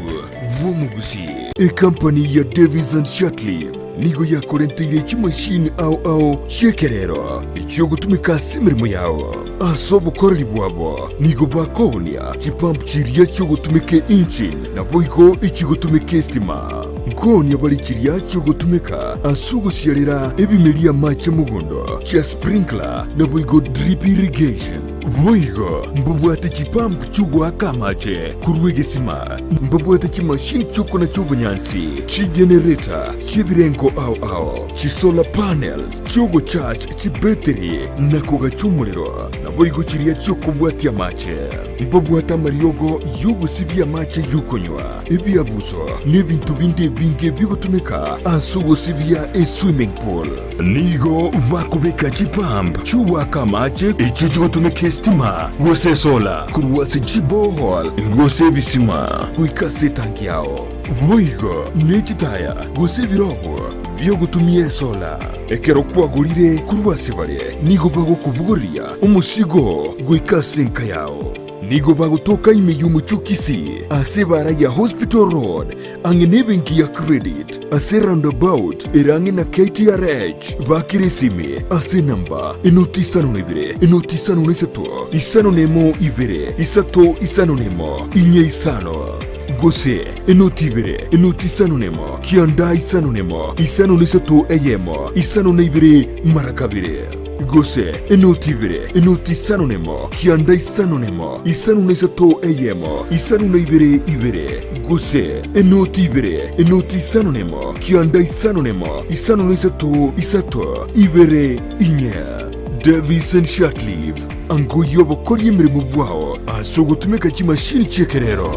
Bw'Omugusi a company ya Davis and Shutleaf nigo ya korentire chimashini au shekerero icho gutumika simirimo yao asobo korali bwabo nigo bakonia chipampu chiriya cyo gutumike engine na boigo ichi gutumike stima nkoni abali chiriya cyo gutumika asugusyalira ebimeliya mache mugondo cha sprinkler na boigo drip irrigation. Boigo mbabwate chipamp chugwa kamache kurwege sima. Mbabwate chi machine chuko na chubo nyansi. Chi generator, chi birenko au. Chi solar panels, chugo charge, chi battery na koga chumuliro. Na boigo chiria chuko bwati ya mache. Mbabwata mariogo yugo sibia mache yukonywa. Ebi abuso, nebintu binde binge bigotumeka asugo sibia swimming pool. Nigo vakubeka chipamp chuwa kamache ichichigotumeka estima wose sola kuruwase chibohol ngose bisima wikase tanki yao. Voigo nechitaya gose birobo byogutumie sola ekero kwagurire kuruwase bare nigo bagokubugoria umusigo gwikase nka yao. Nigo bagutoka imeyu muchukisi ase bara ya Hospital Road angene benki ya credit ase roundabout irangi na KTRH bakirisimi ase namba inotisano iseto isano nemo ibere isato isano nemo inye isano gose inotisano nemo kianda isano nemo isano niseto eyemo isano neibere marakabire gose enoti sano nemo kianda isano nemo isano nesato eyemo isano neibere gose enoti sano nemo kianda isano nemo isano nesato isato ibere inya. Davis and Shatleaf ango yobo kori mirimo bwao asogo tumeka chimashini chekerero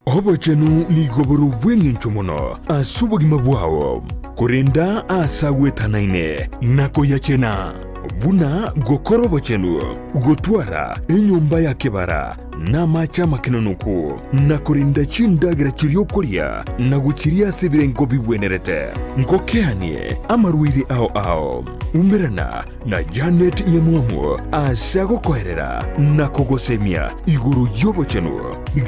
obo chenu ni goboro bwenye nchomono asubo gimabwao kurinda asagwe tanaine nako yachena buna gokorobo chenu gotwara enyumba ya kebara na macha makinonuku na kurinda chindagira chirio koria na guchiria sebirengo bibwenerete ngokeanie amaruire ao umirana na Janet Nyamuamu asago koherera na kogosemia iguru yobo chenu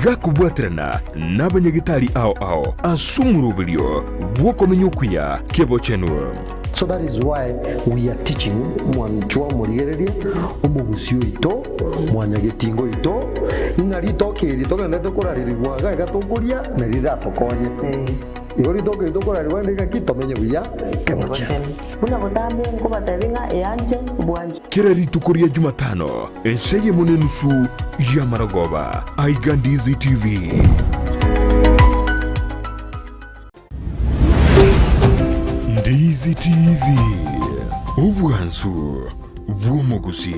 gakubwatrana na banyagitari ao asumurubilio wokomenyukuya kebo chenu. So that is why we are teaching mwanchwa murigereria omugusio ito mwanyagetingo ito ingari tokiri tokende kuraririwaga gatokuria na riratokonye igori tokiri tokurariwa ndika kitomenye buya kemocha buna botambe ngo batabinga eyanje bwanje kirari tukuria Jumatano enseye munenusu ya Maragoba Ndizi TV. Ndizi TV ubwansu bw'umugusi.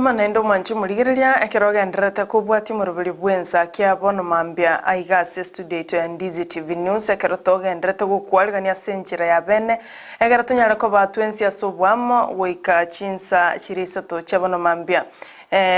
Manendo manchu murigereria ekeroga ndirete kubwati murubiri bw'Ensakia bono mambia aigase studio to Ndizi TV News ekerotoga ndirete gukwarigania senjira ya bene ekerotunyara ko batwensi asobwamo wika chinsa chirisa to chabono mambia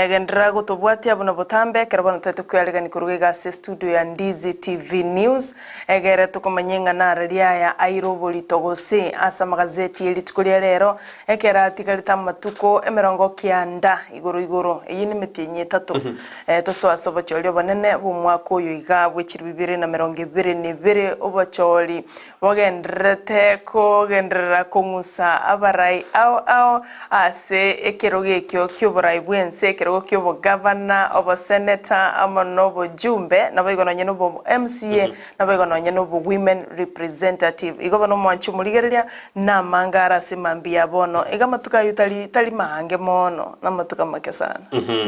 gendra gutubwati abono botambe kerabano tete kuyarigani kuruga se studio ya Ndizi TV News egere tukomanyenga na raria ya airoboli togose asa magazeti elitukulia lero ekera tikalita matuko emerongo kianda igoro iyi ni mitinye 3 toso asobo cholyo banene bumwako uyu iga bwechiribibire na merongo 22 obacholi bogendrete ko gendra kongusa abarai ao ase ekeroge kyo borai bwense ekero kyo governor obo senator amanobo jumbe nabaigona nobo MCA nabaigona nobo women representative igobano mwanchu murigereria na mangara simambia bono igamatuka yutali tali mahange mono namatuka make sana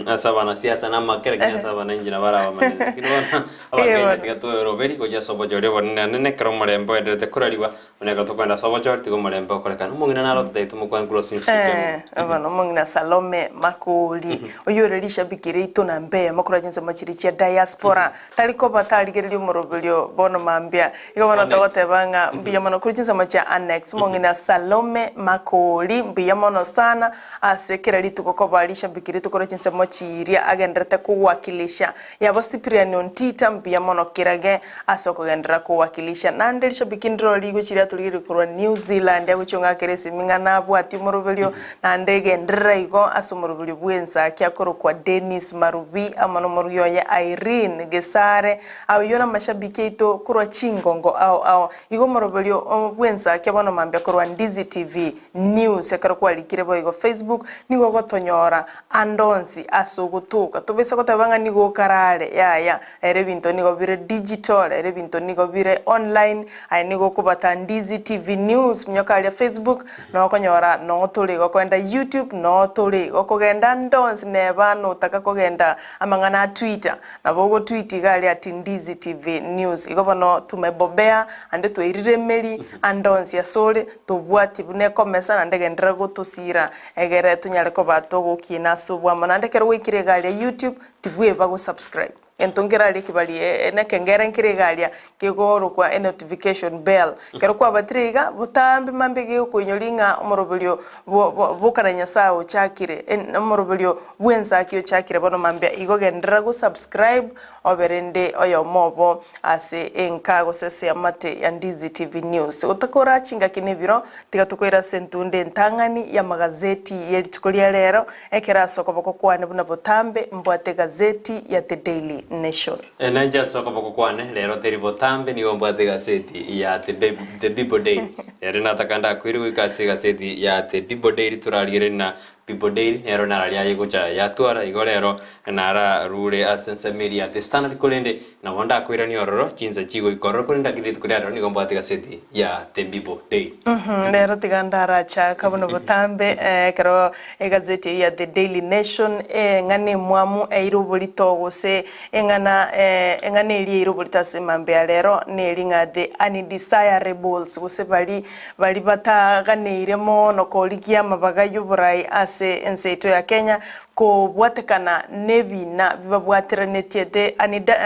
asabana siasa na makereka sabana injina bara bamanene kinona abakenya tigato roberi koja sobo jore bonene kero marembo edete kurariwa oneka tokwenda sobo jore tigo marembo kolekana mungina nalo tutaitu mukwan cross institution abano mungina Salome Makori oyorerisha bikire ito na mbe makora jinse machirichia diaspora taliko bataligereri umurobelio bono mambia igobana tawatebanga mbiya mano kurichinse macha annex mungina Salome Makori mbiya mano sana asekera lituko ko balisha bikire tukora jinse machiria agendrete kuwakilisha yabo Cyprian Ontita mbiya mano kirage asoko gendra kuwakilisha nandelisha bikindro ligo chiria tuligiri kurwa New Zealand yaguchonga keresi mingana bwati umurobelio na ndege ndreigo asumurobelio bwensa Ensakia koro kwa Dennis Marubi amano moruyo ya Irene Gesare au yona mashabiki ito koro chingongo au igo morobelio Ensakia bano mambia koro Ndizi TV news ekaro kwa likire boigo Facebook nigo gotonyora andonzi asugutuka tubese kotabanga nigo karare ya ere binto nigo bire digital ere binto nigo bire online ai nigo kubata Ndizi TV news mnyoka ya Facebook no konyora no tuli go kwenda YouTube no tuli go kugenda ndonzi neba no taka kugenda amangana Twitter na bogo tweet gali ati Ndizi TV news igo bono tumebobea ande twirire meri andonzi ya sole tubwati bune komesa na ndegendera gutosira egere tunyare ko batogukina subwa manandekero wikire gali ya YouTube tibwe bago subscribe entongera likibali nekengere nkirigalia kigoro kwa notification bell kero kwa batriga butambi mambige kunyolinga umorobelio bukaranya sawo chakire umorobelio Ensakia chakire bono mambia igogendera go subscribe oberende oyo mobo ase enkago sese amate ya Ndizi TV news utakora chinga kinibiro tigatukwira sentunde ntangani ya magazeti yelitukolia lero ekera sokoboko kwane buna butambe mbwate gazeti ya The Daily Nation. Nanja soko boko kwane lero teri botambe ni ombwate gazeti ya The People Daily. Erena takanda kwiri wikase gazeti ya The People Daily turalire na People Daily ero naralia yegocha yatwara igolero nara rure asensa media The Standard kolende na wanda kwira ni ororo chinza chigo ikororo kolenda kirit kurero ni ombwate gazeti ya The People Daily. Lero tigandara cha kabono botambe kero gazeti ya The Daily Nation ngane mwamu eirubulito gose engane eri irubulita semambe lero nelinga the undesirables gose bali bataganiremo no kolikia mabaga yuburai ase enseito ya Kenya ko bwatekana nebina bibabwatiranete the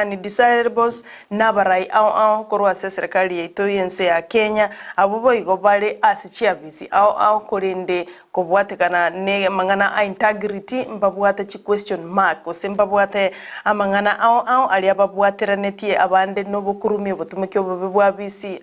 undesirables nabarai au korwa serikali yeto yense ya Kenya abubo igo bale asichiabisi au kolende ko bwatekana ne mangana integrity mbabwata chi question mark osembabwate amangana au aliababwatiranete abande no bukurumi butumike bubwabisi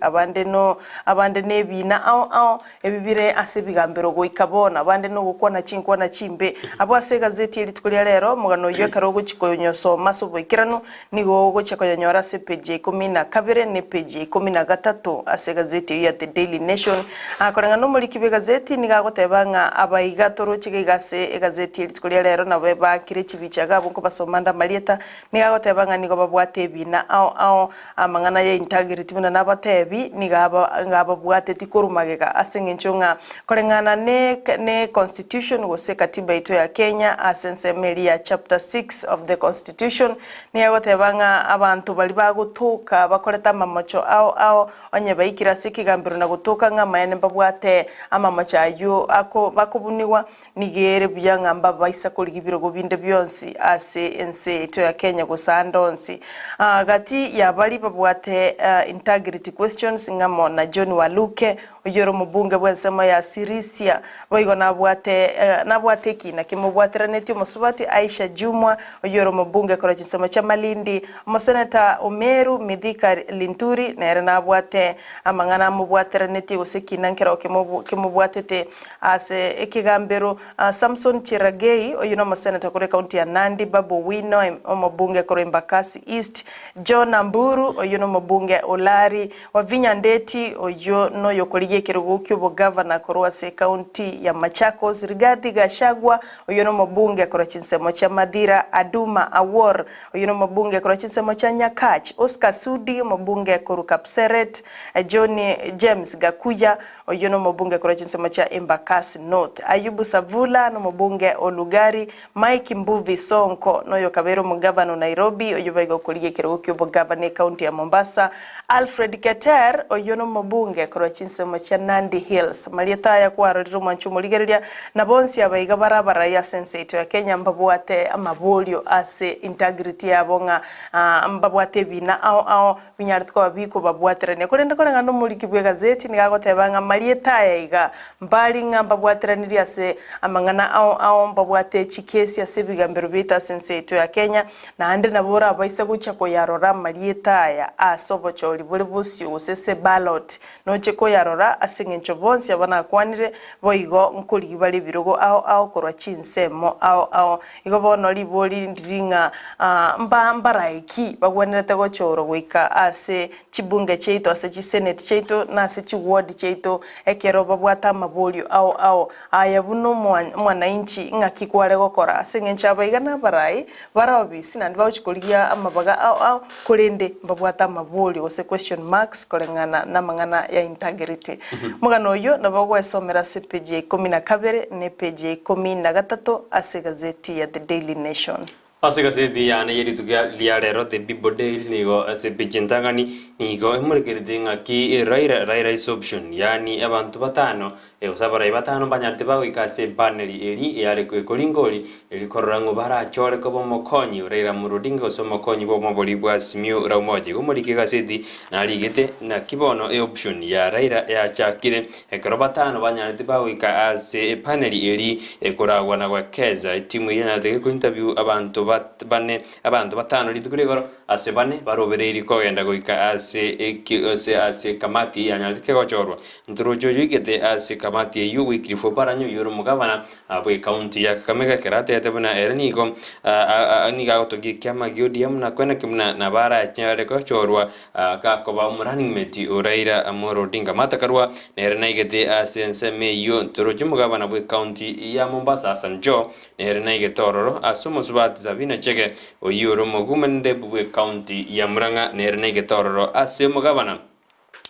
abande nebina au ebibire asebigambero go ikabona abande no gukwana chinkwana chimbe abwase gazeti elitukulia lero mugano yekaro guchikonyo soma sobikirano nigo guchakonyora se page 12 ne page 13 ase gazeti ya The Daily Nation akoranga no muri kibe gazeti nigagotebanga abaigatoro chigigase gazeti elitukulia lero na beba kire chibichaga bunko basomanda malieta nigagotebanga nigo babwate bina au amangana ya integrity buna nabatebi ngaba bwate tikurumagega asengenchonga korengana ne constitution gose katiba ito ya Kenya asensemelia chapter 6 of the constitution niyagotebanga abantu bali bagutuka bakoreta mamacho au onye baikira sikigambiro na gutuka ngamayene babwate amamacho ayo ako bakubuniwa nigere byanga mbaba isa kuligibiro gobinde byonsi ase ense ito ya Kenya gusandonsi gati ya bali babwate integrity questions ngamo na John Waluke uyoro mubunge bwensema ya Sirisia boigo nabwate kina kimubwatiraneti musubati Aisha Jumwa uyoro mubunge kora chisema cha Malindi umuseneta Omeru Midhika Linturi nere nabwate amangana mubwatiraneti usekina nkera kimubwatete ase ekigambero Samson Chiragei uyino museneta kore county ya Nandi Babu Wino omubunge kora Embakasi East John Amburu uyino mubunge Olari Wavinya Ndeti uyo no yokoliye kirugukyo bo governor korwa se county ya Machakos Rigathi Gachagua uyono mabunge kora chinsemo cha Madira Aduma Awor uyono mabunge kora chinsemo cha Nyakach Oscar Sudi mabunge koru Kapseret Johnny James Gakuya uyono mabunge kora chinsemo cha Embakasi North Ayubu Savula no mabunge Olugari Mike Mbuvi Sonko no yokabero mugavano Nairobi uyubaigo kuliye kirugukyo bo governor county ya Mombasa Alfred Keter uyono mabunge kora chinsemo cha Nandi Hills malieta ya kwa rero manchumo ligeria na bonsi abaiga barabara ya senseito ya Kenya mbabwate amabolio ase integrity yabonga mbabwate bina au binyartko babiko babwaterane kolenda kolenga no muri kibwe gazeti nigagotebanga malieta ya iga mbali nga mbabwaterani ase amangana au mbabwate chikesi ase bigambero bita senseito ya Kenya na ande nabora abaisa gucha ko yarora malieta ya asobo choli buli busyo sese ballot no cheko yarora asingencho bonsi abana kwanire boigo nkuli bali birogo au korwa chinsemo ao igo bono libori ndinga mbaraiki bagwenerete gochoro goika ase chibunge cheito ase chisenate cheito na ase chiward cheito ekero babwata amabolio ao aya buno mwananchi ng'aki kware gokora ase ng'encha abaigana barai barobisi nandi bagochikorigia amabaga ao kurinde babwata amabolio ase question marks koreng'ana na mang'ana ya integrity mugano oyo nabo gwesomera ase page ya 12 ne page ya 13 ase gazeti ya The Daily Nation. Ase gazeti yana yeri tukia liarero The Bible Daily nigo ase page ntangani nigo emurekerete ng'aki Raila is option yani abantu batano usabara batano banyarte bagwika ase panel eri yare kwekolinkoli eri kororango barachore ko bomokonyi Raila Odinga osomokonyi bomobori bwa simio raumoje gumurike gazeti narigete na kibono option ya Raila yachakire ekero batano banyarte bagwika ase panel eri ekoragwa na gwekeza timu yanyate ko interview abantu abantu batano litukuregoro ase bane barobereri kogenda goika ase kamati yanyalike gochorwa nturojo yigete ase kamati yu wikirifo paranyo yoro mugabana abwe county ya Kakamega kerate yatebona ernigo aniga otogi kyama giodium na kwena kimna na bara cyare gochorwa kakoba running mate Raila Amolo Odinga matakarwa nerena igete ase nseme yu nturojo mugabana bwe county ya Mombasa Sanjo nerena igetororo asumo subati zabina chege oyoro mogumende bwe county ya Murang'a nerena igetororo ase mugabana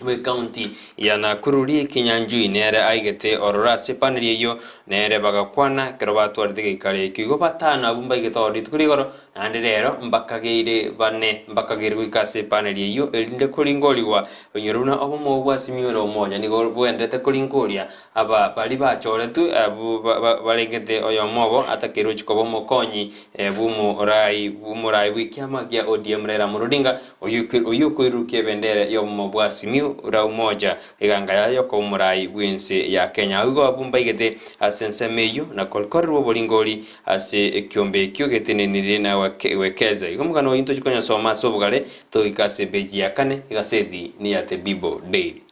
bwe county ya Nakuru Kinyanjui nere aigete orora ase panel yeyo nere bagakwana kero batwarite gikare kigo batana abumba igetori tukurigoro nande rero mbakageire bane mbakageire gwikase panel yeyo elinde kulingoliwa onyoruna obomo bwa simiro moja nigo bwendete kulingolia aba bali bachore tu baregete oyo mobo atakero chikobo mokonyi bumurai wikyama gya ODM Raila Odinga oyu kwiruke bendere yo mobwa simio raumoja iganga yayo ko murai bwense ya Kenya ugo abumba igete asensemeyo na kolkorwo bolingoli ase ekyombe kyogetenenire na wekeza igomugano into chikonya soma sobugale to ikase beji yakane igasedi ni ya The Bible Daily.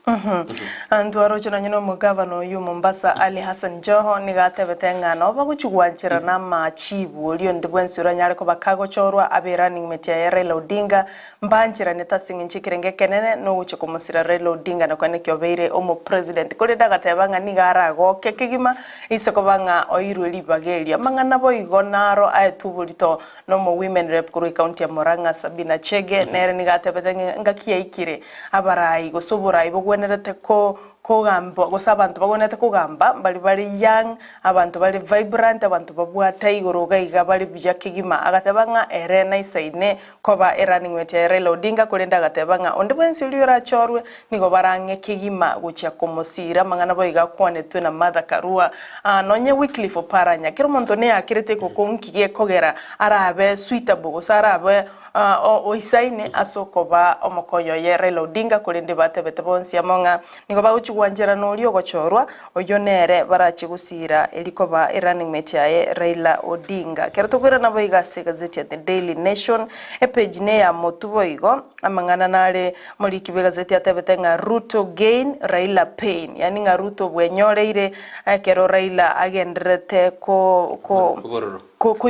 Andwaro chonanyino mugavano yu Mombasa Ali Hassan Joho nigatebete ng'ano baguchugwanchira na machibu olio ndibwensura nyare ko bakago chorwa abe running mate ya Raila Odinga mbanchira neta singinchi kirenge kenene no guche kumusira Raila Odinga na kwane kyobeire omo president kole dagateba ng'ani garago kekigima isoko banga oirwe libagelia mang'ana bo igonaro aetuburito no mo women rep kuri county ya Murang'a Sabina Chege nere nigatebete ngakia ikire abarai gosoborai nerete ko gamba gosabantu bagonete kugamba bali young abantu bali vibrant abantu babwata igoro gaiga bali bijakigima agatebanga erena isaine koba running mate Raila Odinga kolenda agatebanga ondibwensi uliora chorwe nigo barange kigima gucha komosira mangana boiga kwane tu na Martha Karua nonye weekly for paranya kiro montone akirete kokonkige kogera arabe suitable gosarabe oisaine asokoba omokoyo ye Raila Odinga kolende batebete bonsi amonga nigo baguchugwanjera nolio gochorwa oyonere barachigusira elikoba running mate ya Raila Odinga kero tukwira nabo igase gazeti ya The Daily Nation page ne ya motubo igo amangana nale muri kibe gazeti ya tebete nga Ruto gain Raila pain yani nga Ruto bwenyoreire kero Raila agendrete ko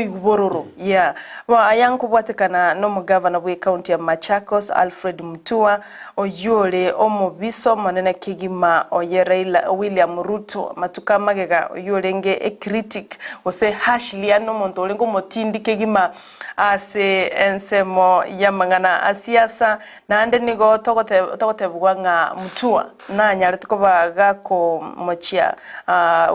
igbororo yeah wa ayanku bwatekana no mugavana bwe county ya Machakos Alfred Mutua oyole omubiso manene kigima oye Raila William Ruto matuka magega oyolenge critic ose hashli ano monto lengo motindi kigima ase ensemo ya mangana asiasa na ande nigo togote bwanga Mutua na nyare tukobaga ko mochia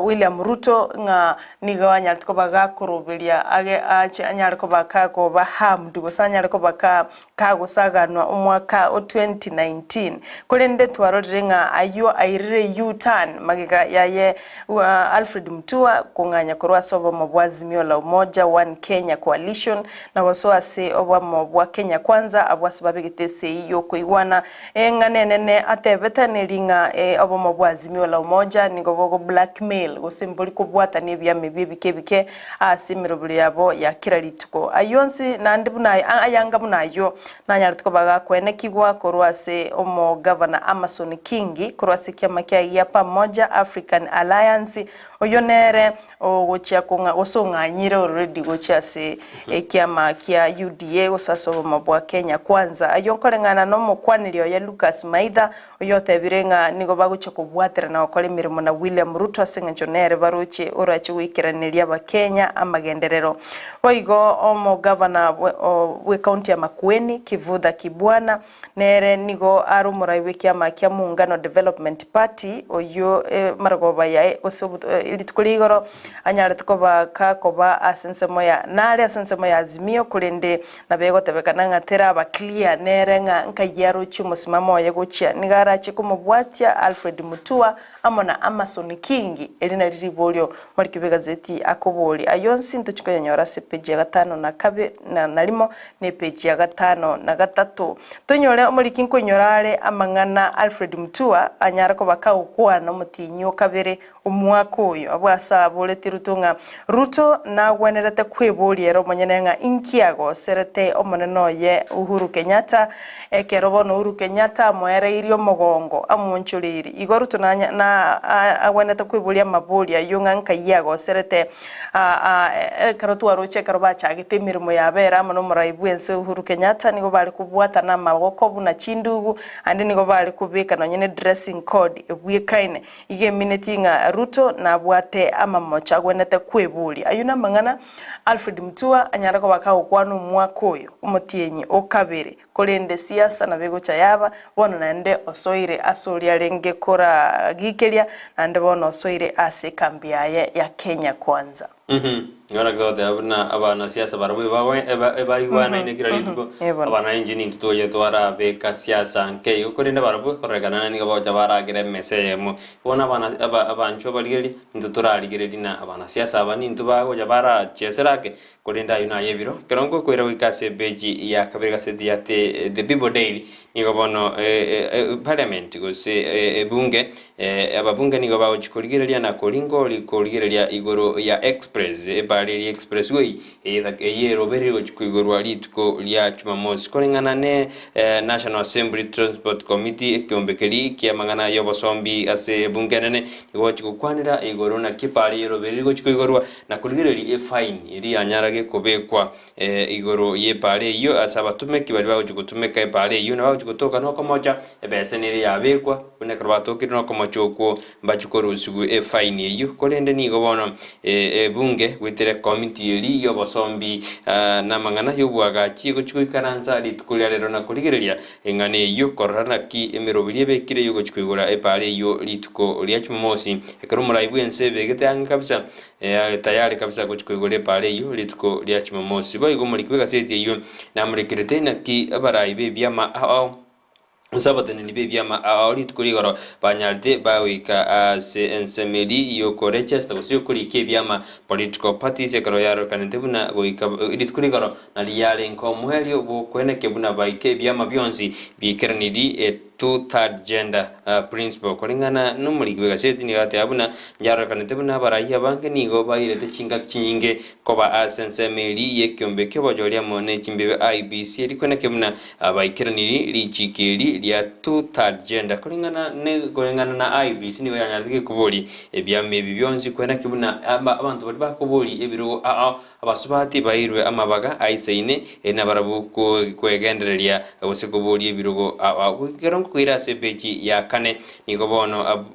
William Ruto nga nigo anyare tukobaga korobeli age anyare ko baka ko bahamdu gosanyare ko baka kago saganwa umwaka o 2019 kolende twarodrenga ayo airire U-turn magiga yaye Alfred Mutua kunganya korwa sobo mabwazimio la umoja One Kenya Coalition na waswase obwa mabwa Kenya kwanza abwasibabigitese iyo kuiwana nganenene atebetaneringa obo mabwazimio la umoja nigobogo blackmail gosimboli kubwata nebya mebibi kebike asimiro yabo ya kira lituko ayonsi nandibuna ayanga munayo nanyarituko baga kwene kigwa korwase omo governor Amason Kingi korwase kyama kya ya pamoja African Alliance oyo nere ogochia gosong'anyire already gochia ase ekiama kia UDA gosasa oboma bwa Kenya Kwanza ayo nkoreng'ana n'omokwaniri oya Lucas Maitha oyo otebire ng'a nigo bagochia kobwatera na gokora emirimo na William Ruto ase eng'encho nere baroche orache goikeraneria abakenya amagenderero boigo omogavana bwe county ya Makueni Kivutha Kibwana nere nigo ari omorai bw'ekiama kia Muungano Development Party oyo maragoba yae ilituko igoro anyarete koba asensemo ya nare asensemo ya Azimio kurende nabegotebekana ng'atera aba clear nere ng'a nkayaro cy'umusimamo ya gochia nigarache kumubwatia Alfred Mutua amona Amazon King elina riribolyo muri kibegazeti akoboli ayonsi ntuchikanyora se page ya 5 na kabe na limo ne page ya 5 na 3 tonyore muri kinkonyorare amang'ana Alfred Mutua anyara ko bakawukwana mutinyo kabere umwaka uyu abwasa boleti rutunga Ruto na gwenerete kwiboliero monyenenga inkiago serete omoneno ye Uhuru Kenyatta ekerobono Uhuru Kenyatta mwere irio mogongo amunchuriri igoru tunanya na agwenete kwibolia mabolia yunga nkayago serete karotu aroche karoba chagite mirimo yabera mono muraibwense Uhuru Kenyatta nigo bali kubwata na maboko buna chindugu andi nigo bali kubika no nyene dressing code ebwekaine ige minetinga Ruto na bwate amamocha gwenete kwibuli ayuna mang'ana Alfred Mutua anyara ko bakawukwano mwaka uyu umutienyi okabere kolende siasa na begocha yaba bono nande osoire asoria renge kora gikeria nande bono osoire ase kambiaye ya Kenya Kwanza ngora gode abana siasa barabwe eba igwana inekira lituko abana injini tutoye twara beka siasa nke ukorinde barabwe koregana ni gabo jabaragire mesemo bona abancho baligeri ntuturarigire dina abana siasa abani ntubago jabara cheserake korinda yuna yebiro kerongo koira wikase beji ya kabega sedi yate the People Daily ni gabono parliament gose bunge ababunge ni gabo chikoligerelia na kolingo likoligerelia igoro ya express Barely Expressway yero beri chikuigorwa lituko lya Jumamosi kolingana ne National Assembly Transport Committee kiombekeli kia mangana yobosombi ase bungenene igo chikukwanira igoro na kipali yero beri chikuigorwa na kuligireli fine iri anyarage kobekwa igoro ye pale iyo asabatume kibali bago chikutumeka pale iyo na bago chikutoka no komocha ebeseneri yabekwa une karbato no komochoko mbachukoro usugu fine iyo kolende ni gobono bunge witere committee eri yobosombi na mangana yobwaga chigo chikuikaranza litukulia lero na kuligerelia engane iyo korana ki emerobilie bekire yugo chikuigora epale iyo lituko lya Jumamosi ekarumura ibwense begete anga kabisa tayari kabisa kuchikuigora epale iyo lituko lya Jumamosi boigo muri kwega seti iyo na muri kirete na ki abarai bebyama Usabatene ni bebyama auri tukuligoro banyarde bawika as ensemeli yo Colchester usio kuri kebyama political parties ekaro yaro kanetebuna goika iditukuligoro na liyale nko muhelio bo kweneke buna baike byama byonzi bikernidi two-third gender principle kolingana numuri kwega seti ni gate abuna yaro kanetebuna barahia banke nigo bayirete chinga chinge koba as ensemeli yekyombe kyobojolia mone chimbe IBC likweneke buna baikernidi lichikeli ya two-third gender kolingana na IBC niwe yanyarike kuboli ebyame bibyonzi kwena kibuna abantu bali bakuboli ebiro abasubati bayirwe amabaga aisaine na barabuko kwegenderelia bose kuboli ebirogo keronko kwira sepechi ya kane nigobono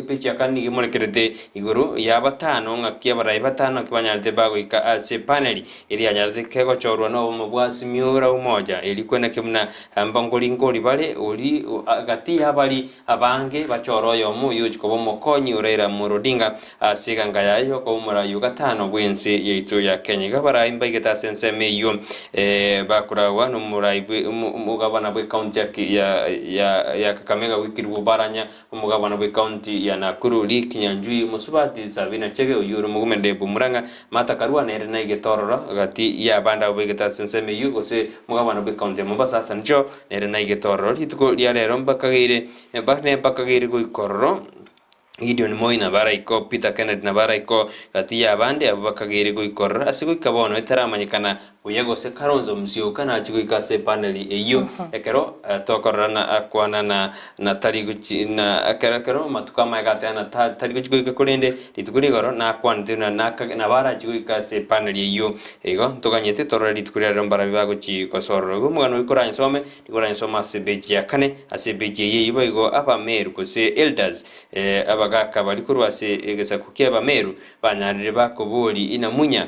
pechi ya kane nigimolekerete iguru ya batano ngakia barai batano kibanyarite bago ika ase paneli iri yanyarite kego chorwa no mubwasi miura umoja ili kwena kibuna mbangoli bale uri agati abali abange bachoroyo mu yuchiko bomokonyi urera murodinga asiganga yayo ko umura yugatano bwense yitu ya Kenya gabara imba igeta sense meyo bakurawa no muraibe umugabana bwe county ya Kakamega wikiru baranya umugabana bwe county ya Nakuru likinyanjui musubati sabina chege uyuru mugumende bumuranga matakarua nere na igetororo agati ya banda bwe igeta sense meyo gose mugabana bwe county Mombasa sanjo nere na igetororo lituko lya rero mbakagire goikororo Gideon Moina baraiko Peter Kennedy na baraiko kati ya bande abakagire goikorora asigo ikabono itaramanyikana uyago se karonzo msioka na chikuika se paneli eyo ekero tokorana akwana na tariguchi na akero matukama gatana tariguchi kuika kurende litukurigoro na kwandina na bara chikuika se paneli eyo ego tokanyete torora litukurira rombara bibago chi kosoro go mugano ikoranye some se beji yakane ase beji yeyibo igo aba meru ko se elders abagaka bali kurwa se egesa kukia ba meru banyarire bakoboli ina munya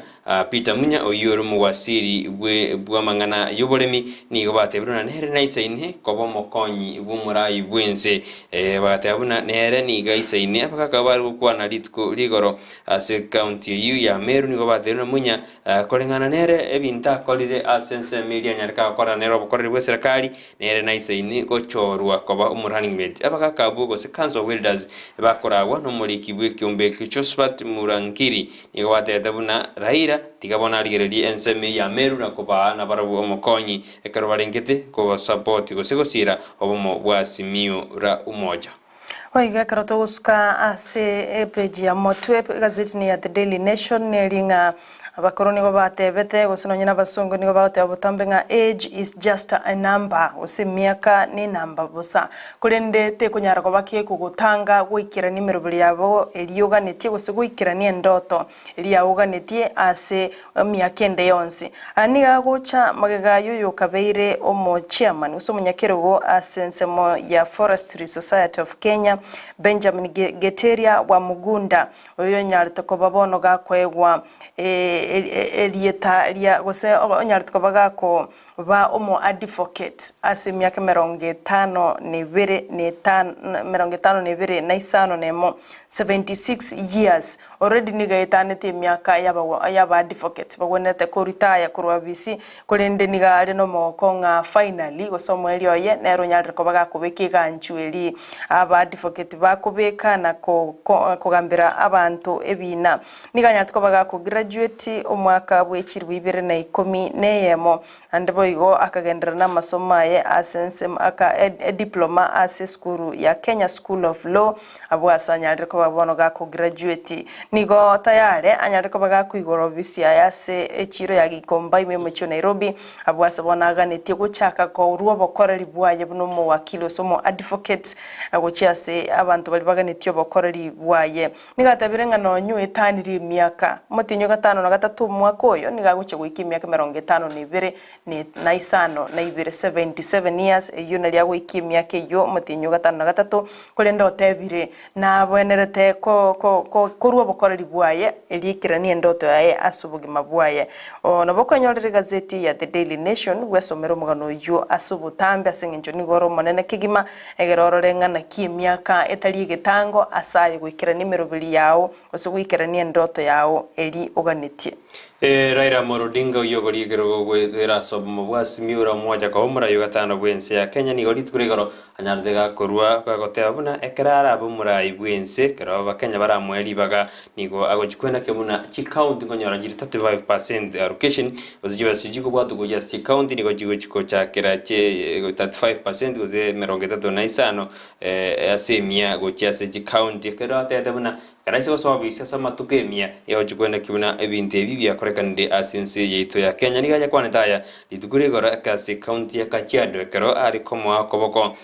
Peter munya oyoro muwasiri bwa mangana yoboremi nigo batebiruna nere naisaine kobo mokonyi bumurayi bwense bagatebuna nere niga isaine abagaka bari kukwana litko ligoro ase county yu ya meru nigo batebiruna munya kolengana nere ebinta kolire asense media nyarika kora nero bokorere bwe serikali nere naisaine gochorwa koba umurunning mate abagaka bugo se council of elders bakoragwa no muliki bwe kiombe kichospat murankiri nigo batebuna raira tikabona aligereri ensemi ya meru na koba na barabu omokonyi ekero barengete ko support gosira obomo bwa simio ra umoja Waiga karoto gusuka ase page ya motwe gazeti ni ya The Daily Nation nelinga abakoroni go batebete gusino nyina basongo nigo baute obutambe nga age is just a number usimiaka ni namba busa kurende te kunyara go bakie kugutanga gwikira nimero buli yabo eliyoganetie gusugwikira ni endoto eliyawoganetie ase miaka ende yonsi ani gagocha magega yoyo kabeire omo chairman usomunyakerogo asensemo ya Forestry Society of Kenya Benjamin Geteria wa Mugunda oyo nyarito ko babono gakwegwa elieta lia gose onyarito bagako ba omo advocate ase miaka 52 na isano nemo 76 years already nigaetanete miaka yaba advocate bagwenete ko retire kurwa bisi kurende niga ari no mokonga finally gosomwe lyoye nero nyariko bagakubeka nchueli aba advocate bakubeka na kugambira abantu ebina niganyatiko bagako graduate omwaka bwekirwe 2010 neyemo ande boigo akagendera na masomo ye asensem aka diploma ase school ya Kenya School of Law abwasanya riko babono gako graduate nigo tayare anyariko bagako igoro bisi yase echiro ya gikomba ime mucho Nairobi abwasa bonaga netie guchaka ko uruwo bokoreri bwaye buno mu wakilo somo advocate agochiase abantu bali baganetio bokoreri bwaye nigatabire no nyu etaniri miaka mutinyo gatano na gatatu mwaka oyo nigaguche gwiki miaka 52 na isano na 77 years eyo nali agwiki miaka yo mutinyo gatano na gatatu kulenda otebire na bwenerete ko ruwo bokoreri bwaye elikira ni endoto yae asubugima bwaye ono bokonyorere gazeti ya The Daily Nation gwesomero mugano yo asubutambe asengenjo ni goro monene kigima egerororenga na miaka etali getango asaye gwikira nimero bili yao osugwikira ni endoto yao eli oganetie Raila Odinga uyogori gero gwethera sobo bwasi miura mmoja kwa umra yo gatano bwense ya Kenya ni gori tukurigoro anyarthega korwa gagoteba buna ekrara bumura ibwense kero bakenya baramweli baga nigo agochikwena kemuna chi county ngonyora jiri 35% allocation ozijiba sijiko bwatu goja chi county nigo jigo chiko cha kera che 35% goze 35 asemia gocha se chi county kero atete buna kana siko so bisi sama tukemia yo chikwena kibuna ebinte bibi akorekanide asense yeito ya Kenya niga yakwanetaya litukurigoro akase county ya Kajiado kero ari komo akoboko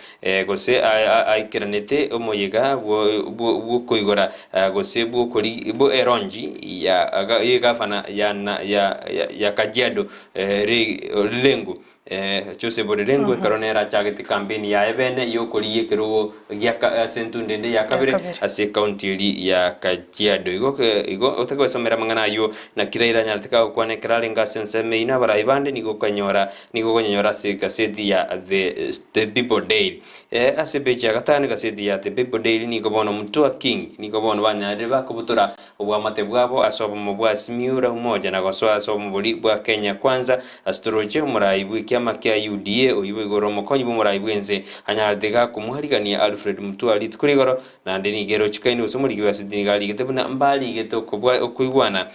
gose aikiranete omoyiga bwo koigora gose bwo kuri bwo eronji ya gafana ya Kajiado lengo chose borengo karonera chagete campaign ya ebene yo koriye kero ya sentundende ya kabire ase county ya Kajiado igo otego somera mangana yo na kiraira nyartika kwane krale ngasense meina baraibande nigo konyora se kaseti ya the People Daily ase becha gatane kaseti ya the People Daily nigo bono mtua king nigo bono banyare bakubutura obwa matebwabo asobo mobwa simiura umoja na goso asobo muri bwa Kenya kwanza astrology muraibu kiama kia UDA oyibo igoro mokonyi bumurai bwenze anyardega kumuharigania Alfred Mutwali tukurigoro na ndeni gero chikaini usomuri wa sidini gali getebuna mbali geto kubwa okuigwana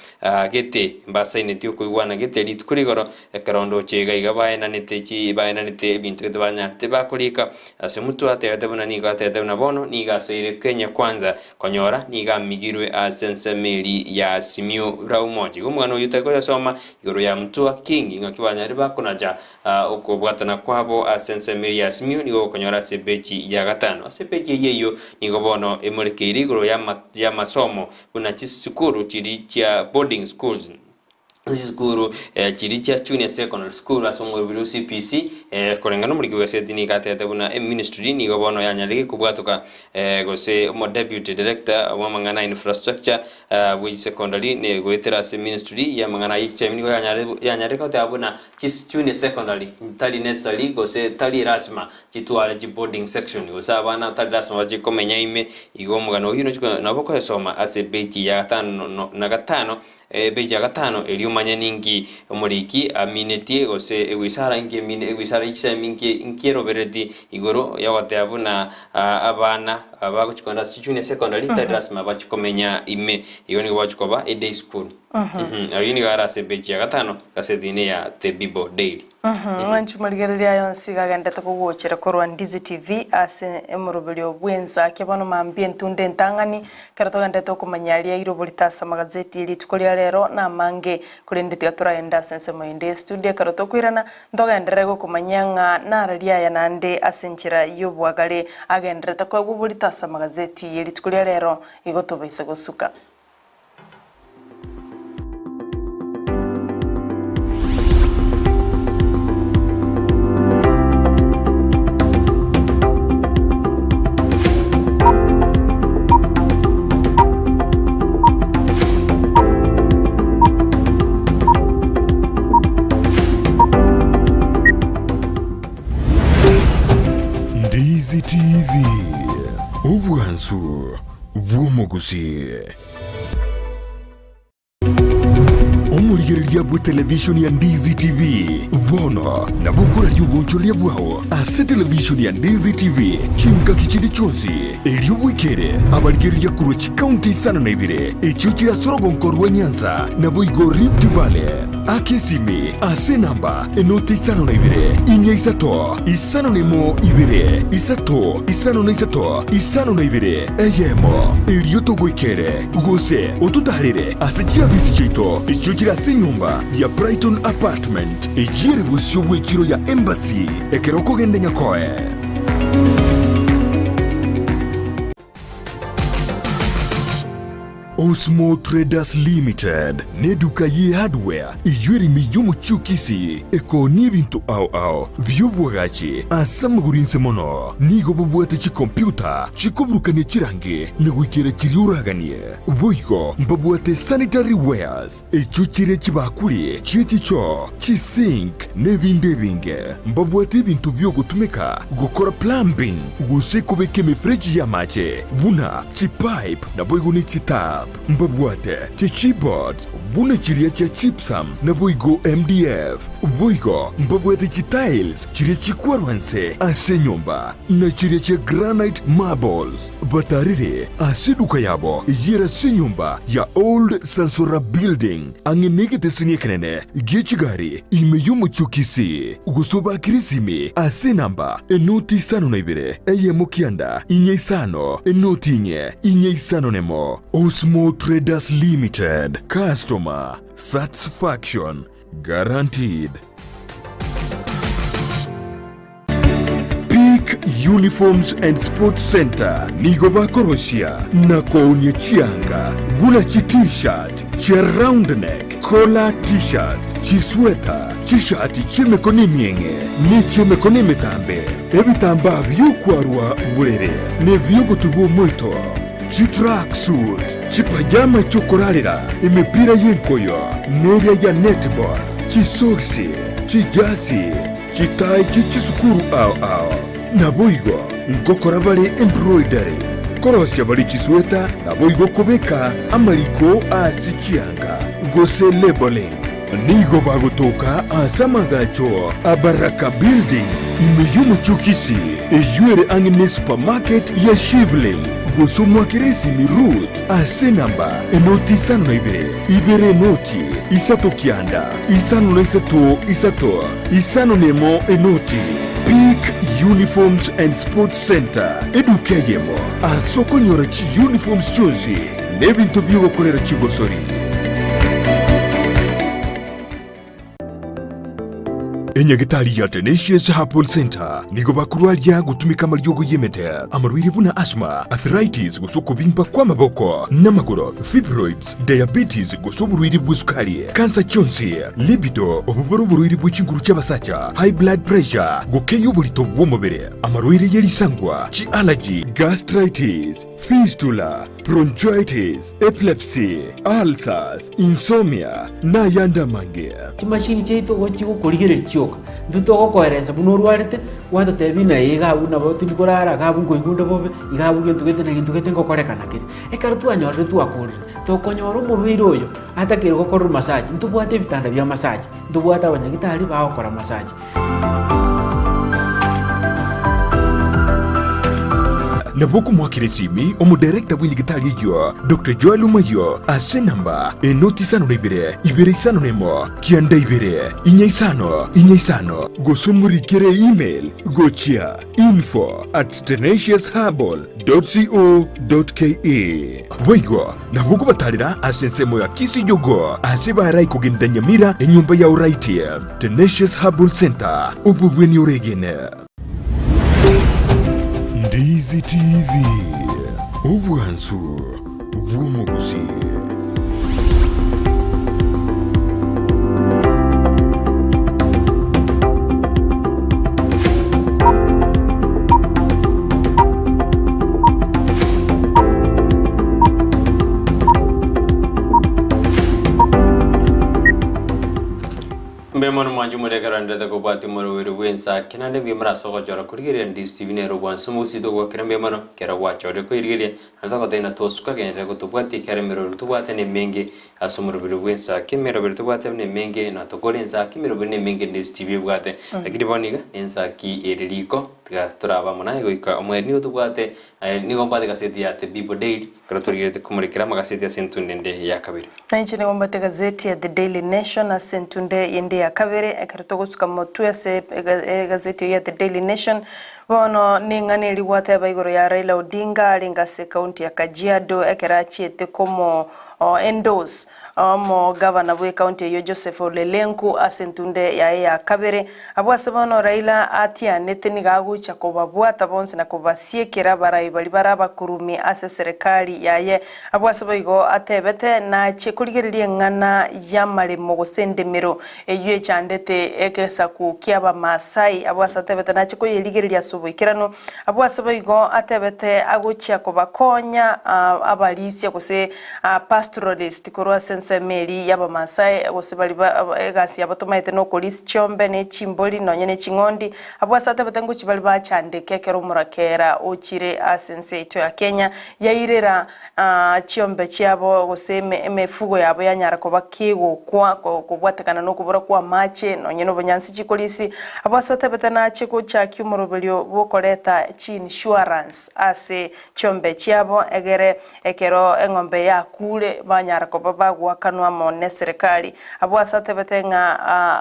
gete mbasaine tio kuigwana gete litukurigoro ekarondo chega igabaye na netechi baye na nete bintu getebanya tebakulika ase mutu atebuna ni gatebuna bono ni gaseire Kenya kwanza konyora ni gamigirwe asense meli ya Simio Raumoji umwana uyuteko yasoma igoro ya Mtua King ngakibanya riba kunaja okobwatana kwabo asense meli ya Simio ni konyora sebechi ya gatano sebechi yeyo ni gobono emulekeri igoro ya masomo kuna chisukuru chiri cha boarding schools Zizguru chiricha junior secondary school asomwe biru CPC korengano muri kwa setini katete buna ministry ni gobono yanyalege kubwatuka gose mo deputy director wa mangana infrastructure we secondary ne goetera se ministry ya mangana yichemni yanyalege ko tabuna junior secondary tali necessary gose tali rasma chitwara chi boarding section gosa bana tali rasma waje komenya ime igomugano hino naboko yasoma ase bechi ya gatano na gatano beja gatano eliumanya ningi omuriki aminetie gose ewisara inge mine ewisara ikisa mingi inkero beredi igoro yawateabuna abana abakuchikonda junior secondary tadrasma bachikomenya ime igoni wachikoba a day school ayini gara se beja gatano gasedine ya the Bible daily Wanchu marigereria yonsi gagenda tukugochera korwa Ndizi TV ase emurubelio bwenza kebano mambie ntunde ntangani karatogenda tukumanyaria irobolitasa magazeti ili tukolia lero na mange kulendete aturaenda sense moinde studio karotokwirana ndogenda kumanyanga na raria ya nande asenchira yobwagale agendere tukugobolitasa magazeti ili tukolia lero igotobaisa gosuka Ndizi TV Ubwansu Bwomogusi Omurigereria bwe television ya Ndizi TV Vono na bukura ry'ubunchoria bwawo ase television ya Ndizi TV chinka kichindi chonsi eryobwikere abarigereria kurochi county sana na ibire echuchira sorogonkorwa Nyanza na boigo Rift Valley akesimi ase namba enoti isano na ibire inya isato isano nemo ibire isato isano na isato isano na ibire eyemo eryoto gwikere gose otutarire ase chirabisi chito echuchira ase nyumba ya Brighton apartment ejire busyo bwechiro ya embassy ekeroko gende nyakoe Osmo Traders Limited neduka ye hardware ijweri miyomu chukisi eko nibintu au byobwagachi asamugurinse mono nigo bubwate chi computer chikoburukanye chirange negwikere chiriuraganie boigo mbabwate sanitary wares echuchire chibakuli chiticho chisink nebindebinge mbabwate ibintu byo gutumika gukora plumbing gusekobeke mifreji ya mache buna chipipe na boigo ni chitap mbabwate chichibot buna chiria cha chipsam na boigo MDF boigo mbabwate chitiles chiria chikwarwanse ase nyumba na chiria cha granite marbles batarire ase duka yabo ijira se nyumba ya old Sansora building angenegete siniekenene gechigari imeyumu chukisi gusoba kirisimi ase namba enoti sano na ibire eye mukianda inye isano enoti inye isano nemo Osmo Traders Limited. Customer satisfaction guaranteed. Peak Uniforms and Sports Center nigoba korosia na kounye chianga gula chi t-shirt chi round neck collar t-shirt chi sweater chi shati chimekoni mienge ni chimekoni metambe ebitamba byukwarwa burere ne byogutubo moito chi track suit chi pajama chokorarira imipira y'inkoyo neria ya netball chi soksi chi jasi chi tai chi chisukuru au na boigo ngokora bali embroidery korosya bali chisweta na boigo kobeka amaliko asichianga gose labeling nigo bagotoka asamagacho abaraka building imeyumu chukisi ejuere angine supermarket ya Shivling gusumwa kiresimi Ruth ase namba enoti isano na ibere enoti isato kianda isano na isato isano nemo enoti Peak Uniforms and Sports Center edukeyemo asoko nyora chi uniforms chozi nebintu byo gukorera kigosori. Enyagitari ya Tenacious Herbal Center nigo bakurwalia gutumika maryogo yemete amarwiri buna asthma, arthritis gusuko bimba kwa maboko n'amaguru, fibroids, diabetes gusuko burwiri bw'isukari, cancer chonsi, libido obuboro burwiri bw'ikinguru cy'abasacha, high blood pressure gukeyo bulito bw'umubiri, amarwiri yerisangwa, chi allergy, gastritis, fistula, bronchitis, epilepsy, ulcers, insomnia na yanda mange. Kimashini cheito gochigo kurigere choka nduto koereza bunurwarite wata tebina igabu na botu ndikorara gabu ngoigundo bobe igabu gentugete na gentugete ngokorekana kiri ekara tu anyorre tu akuri to konyoro murwiro oyo atakire gukora massage ndubwate bitanda bya massage ndubwata abanyagitari bakora massage. Naboku mwakiresimi omudirekta bw'indigitali yo Dr. Joel Umayo ase namba enoti isano na ibere isano nemo kianda inya isano gosumurikire email gochia info@tenaciousherbal.co.ke Waigo naboku batalira ase nsemo ya kisi jogo ase barai kugenda Nyamira enyumba ya uraiti Tenacious Herbal Center ububweni oregene. Ndizi TV ubwansu bw'umuguzi. Mbemon manju mudegara ndada ko bati moro wiri wensa kinande bi mara soko jora kurigire Ndizi TV ne rogwan sumusi to go kira mbemano kera wacho de ko irigire alta ko dena to suka gene ko to bati kera mero to bati ne menge asumuru wiri wensa kimero wiri to bati ne menge na to golensa kimero ne menge Ndizi TV bwate lakini boniga Ensaki eririko turaba mona ego omweni to bati ni gombate gazeti ya The People Daily kratorigire kumurikira magazeti ya Sentundende ya kabiri nanchi ni gombate gazeti ya The Daily Nation na Sentunde yende ya kabere ekaritogusuka motu ya se gazeti ya The Daily Nation bono ningane liwata baigoro ya Raila Odinga alingase kaunti ya Kajiado ekerachiete komo endorse mo governor we county yo Joseph Olelenku asentunde ya kabere abwase bono Raila atia neteni gagucha ko babwata bonse na kubasiekera barayi bali baraba kurumi ase serikali yaye abwase boigo atebete na chekurigiririe ngana ya marimo gosendemero eyue chandete ekesa ku kiaba Masai abwase atebete na chiko yeligiriria subuikirano abwase boigo atebete agucha ko bakonya abalisi kose pastoralist korwa Meri yaba Masai gosebali egasi abatomaite no kolisi chombe ne chimboli no nyene chingondi abwasate batangu chibali bachandeke kero murakera ochire asense ito ya Kenya yairera chombe cyabo goseme emefugo yabo yanyara ko bakigo kwa kubwatekana no kubura kwa mache no nyene bonyansi chikolisi abwasate batana chiko cha kyumurobelyo bokoleta chi insurance ase chombe cyabo egere ekero engombe ya kule banyara ko babagwa kanwa mone serikali abwasate batenga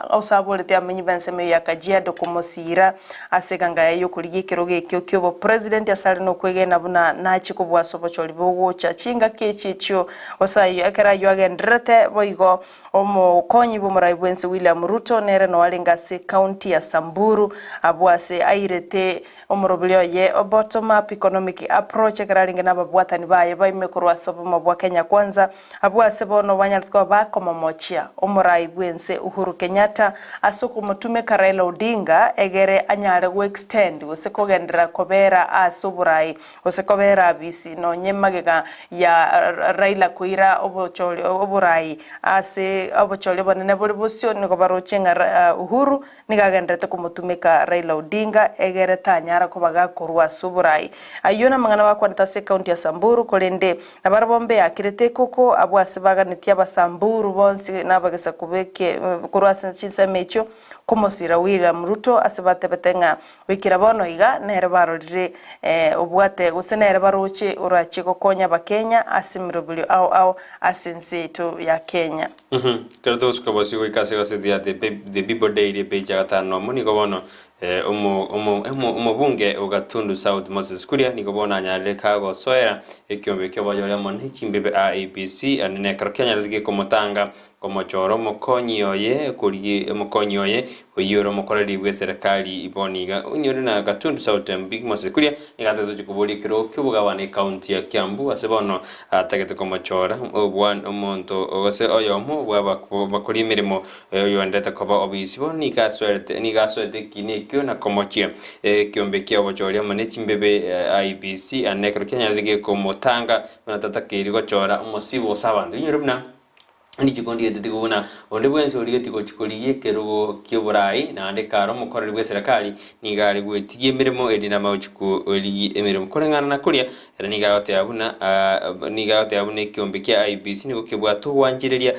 ausabulete amenyi banseme ya Kajiado kumosira aseganga yo kuligikero gekyo kyobo president asali no kwegena buna nachi kubwaso bocholi bogo chinga kechicho osayo akara yo agendrete boigo omo konyi bomurai bwense William Ruto nere no alingase county ya Samburu abwase airete omurobulyo ye bottom up economic approach karalinga nababwatani baye baimekorwa sobo mabwa Kenya kwanza abwase bono wanyalko bako momochia omurai bwense Uhuru Kenyatta asuku mutume Raila Odinga egere anyare go extend osekogendera kobera asuburai osekobera bisi no nyemagega ya Raila kuira obocholi oburai ase obocholi bonene boli bosio niko barochenga Uhuru nigagendete kumutumika Raila Odinga egere tanyara kobaga korwa suburai ayona mangana bakwanta se county ya Samburu kolende nabarabombe akirete koko abwase baga kia basamburu bonsi nabagesa kubeke kurwasa chiseme echo komosira William Ruto asibate betenga wikira bono iga nere barorire obwate gusenere baroche urache gokonya bakenya asimirobuli au asenseto ya Kenya. Kertos ko bosi wikase gase dia the people day de page gatano muni ko bono umubunge ugatundu South Moses Kuria niko bona nyale kago soera ekyombe kyo bajole mon hichimbebe ABC anene Kenya rige komotanga komochoro mokonyi oye kurigi mokonyi oye oyoro mokoreri bwe serikali iboniga unyore na gatundu South Big Moses Kuria igateto chikubuli kiro kyubugabane county ya Kiambu asebono atagete komochora obwan omonto ogose oyomo bwa bakuri mirimo yondeta koba obisi boni gaswete kine kyo na komochia kyombe kya bochoria mone chimbebe IBC anekro Kenya rige komotanga natata kirigo chora umosibo sabandu nyorubna ni chikondi gete tiguna onde bwense uri gete kochikoliye kerugo kyoburai na ande karo mukoreri bwe serikali ni gari gwetigie mirimo edina mauchuku oli emirimo korengana na kuria era ni gaote abune kyombe kya IBC niko kibwatu wanjireria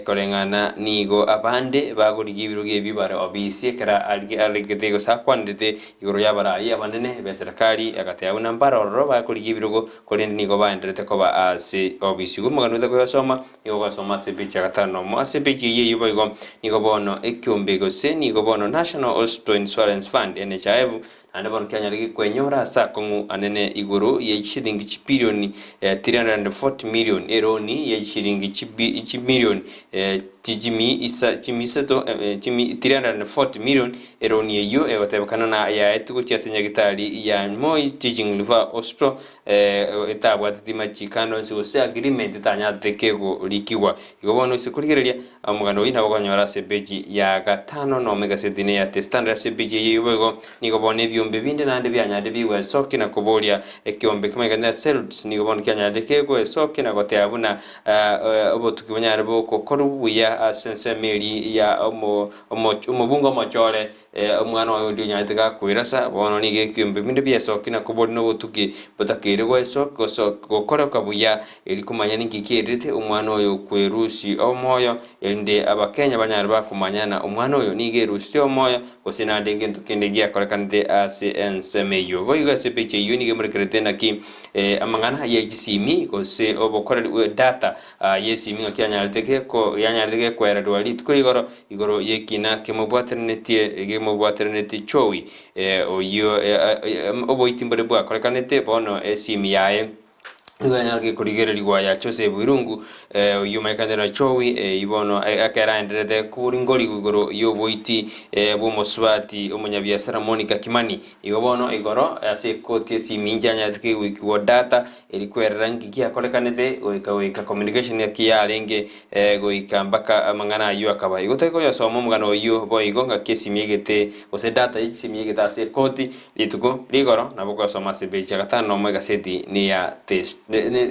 korengana nigo abande bagorigi biruge bibare obisi kera aligete go sakwandete igoro yabarai abanene be serikali agate abuna mbaroro bagorigi birugo korende nigo baenderete koba ase obisi gumugano ko yosoma nigo gasoma sebicha gatano mo sebichi ye yubo nigo bono ekyombe go se nigo bono National Hospital Insurance Fund NHIF ande bono Kenya ligi kwenyora sa kongu anene iguru ye shilingi chipilioni 340 million eroni ye shilingi chimilioni chimisato 340 million eroni eyo egotebekana na ya etugo cyasenya gitari ya Moi Teaching Luva Hospital etabwa titima chikano nse agreement tanya tekego likiwa igobono isikurigereria amugano ina bagonyora sebeji ya gatano no omega setine ya standard sebeji yego nigobone byombe binde nande byanyade biwe soki na kuboria ekyombe kamega na cells nigobone kyanyade kego esoki na gote abuna obotukibanyare boko korubuya asense meri ya omubungo mochore omwana oyo ndio nyate gakwirasa bono nige kyombe binde byesoki na kubori no botuki botakirego esoko gukora kabuya eri kumanya nikikirite umwana oyo kwerusi omoyo ende abakenya banyari bakumanyana umwana oyo nigerusi omoyo gosina ndenge ntukende giya korekanite ACNSMU boyiga sepeche yunige murekerete naki amangana yegisimi gose obokora data yesimi kyanyarite ko yanyarite ko era dwali tukurigoro igoro yekina kemubwaternetie chowi oyo oboitimbere bwa korekanite bono esimi yae Nganyarge kurigere ligwa ya chose burungu yumaikandera chowi ibono akera enderete kuringoli gugoro yoboiti bomoswati omunyabiasara Monica Kimani igobono igoro ase kotie siminja nyatike wiki wa data elikwerangi kia kolekanete oika communication ya kia lenge goika mbaka amangana ayo akaba igoteko ya somo mugano yo boigonga kesi miegete ose data ichi miegete ase koti lituko ligoro naboko soma sebecha gatano mega seti ni ya test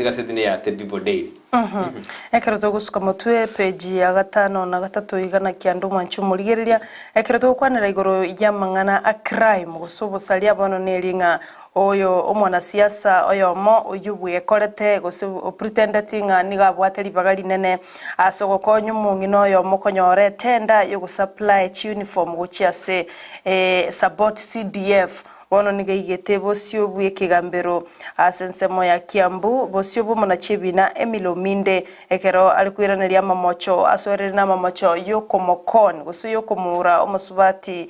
gaseti ni ya the people daily ekero gusuka mutwe page ya gatano na gatatu igana kiandu manchumurigereria ekero kwanera igoro yamangana a crime gusubo salia bono nelinga oyo omwana siasa oyo mo uyubwe korete gusu pretendatinga niga bwateri bagali nene asogokonyu mungino oyo mokonyore tenda yo supply uniform guchiase support CDF bono niga igete bosio bwe kigambero asensemo ya Kiambu bosio bo mona chebina Emilo Minde ekero alikuiraneria mamocho aswerera na mamocho yokomokon gusu yokomura omusubati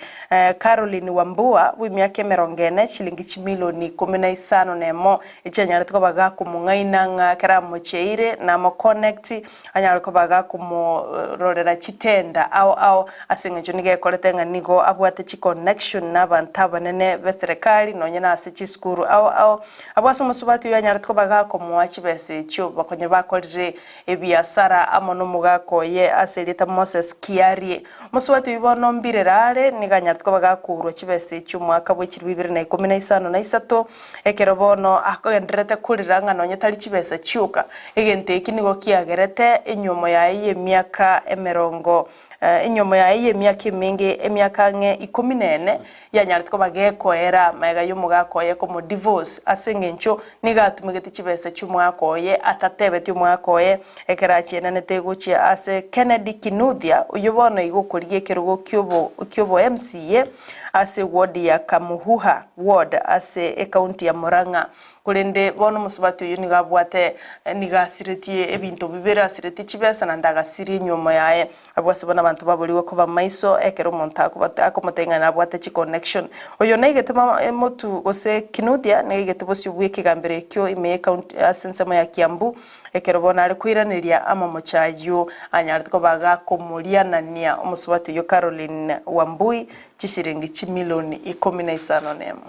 Caroline Wambua wimyake merongene shilingi chimilioni 15 nemo ichanyare tkobaga kumungaina nga kera mocheire na mo connect anyare kobaga kumurorera chitenda au asengejo nige koletenga nigo abwate chi connection na bantabanene serikali nonyena ase skuru au abwaso musubati yanyara tkobaga komwachi bese cyo bakonye bakorire ebiasara amono mugako ye aselita Moses Kiarie musubati bibono mbirerare niganyara tkobaga kurwa chibese cyo mwaka bwe 2015 na isato ekero bono akogenderete kuriranga nonye tali chibese cyuka egente ikinigo kiagerete enyomo ya iye miaka emerongo inyomo ya iye miaka mingi emiaka nge 14 yanyarete ko bagekoera mega y'umugakoye ko mu divorce asengencho nigatumigete chibese cy'umwakoye atatebete umwakoye ekerachiena neteguchia ase Kennedy Kinuthia uyubona igukuriye kerugo kyobo MCA ase ward ya Kamuhuha ward ase county ya Murang'a kulende bono musubati uyu nigabwate nigasiritie ebintu bibera asiriti chibesa na ndagasiri nyuma yaye abwase bona abantu baburiwe ko bamaiso ekero monta kubata akomotenga na bwate chi connection uyu naigetema motu ose Kinuthia naigetebosi ubwikigambere kyo ime county asensema ya Kiambu ekero bona ari kwiraniria ama mochayo anyarite ko baga komulianania omusubati uyu Caroline Wambui chishiringi chimilioni 15 nemo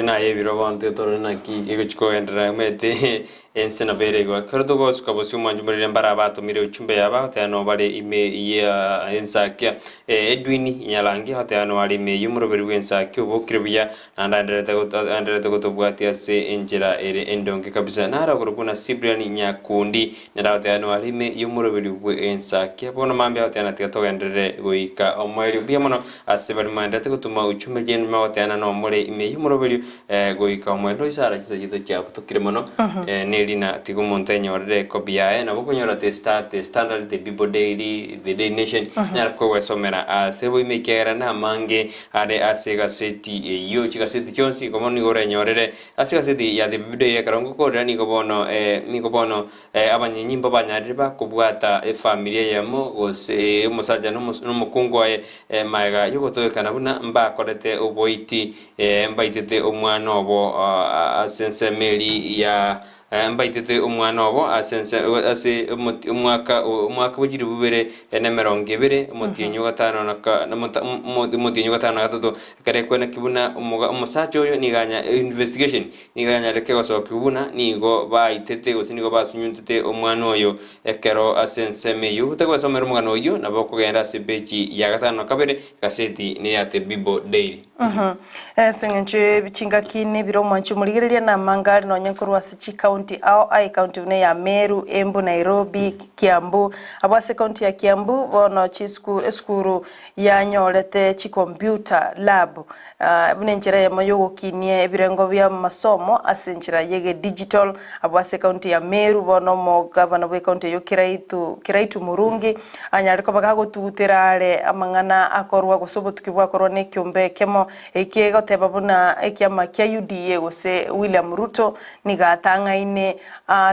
na yebiro bonte torona ki ego endra mete ensena berego kerdo go sukabosi umanjumurire mbara batumire uchumbe yaba tano bale ime ya Ensakia Edwin Nyalangi hatano ali ime yumuroberi wensakia ubukirbiya andrete go tobwati ase enjera ere endonke kabisa nara goruguna Sibrian Nyakundi naratano ali ime yumuroberi wensakia bono mambe hatana tikatogendere goika omweri biamono ase bari mandate gutuma uchumbe jen mawatana no mure ime yumuroberi goika omwero isara kizagito cyapo tukirimono Lina tigu montagne orde ko biae na boko nyora te standard the people daily the day nation nyar ko wesomera a sebo imekera na mange ade asega seti yo chika seti chonsi ko moni gore nyorere asega seti ya the day ya karongo ko rani ko bono abanye nyimbo banyarire ba kubwata familia yamo ose musaja no mukungu aye maiga yuko toyekana buna mba korete oboiti mbaitete omwana obo asense meli ya mbaitete umwana obo asense ase umwaka bujiri bubere ene 20 mutinyo gatano na mutinyo gatano gatatu kare kwena kibuna umusacho oyo niganya investigation niganya reke gosoka kibuna nigo baitete gose nigo basunyuntete umwana oyo ekero asense meyo utagwa somera umwana oyo nabo kugenda sebechi ya gatano kabere kaseti ne yate Bibo Daily sengenche bichinga kine biro mwanchu muligereria na mangari no nyankuru asichi county au ai county ne ya Meru, Embu, Nairobi, Kiambu abase county ya Kiambu bono chisku eskuru ya nyorete chi computer lab bunenjera ya mayogo kinie ebirengo bya masomo asenjera yege digital abase county ya Meru bono mo governor we county yo kiraitu Murungi anyariko bagago tuterare amangana akorwa gosobotukibwa korone kyombe kemo ekiego tebabuna ekiama kya UDA gose William Ruto nigatanga ine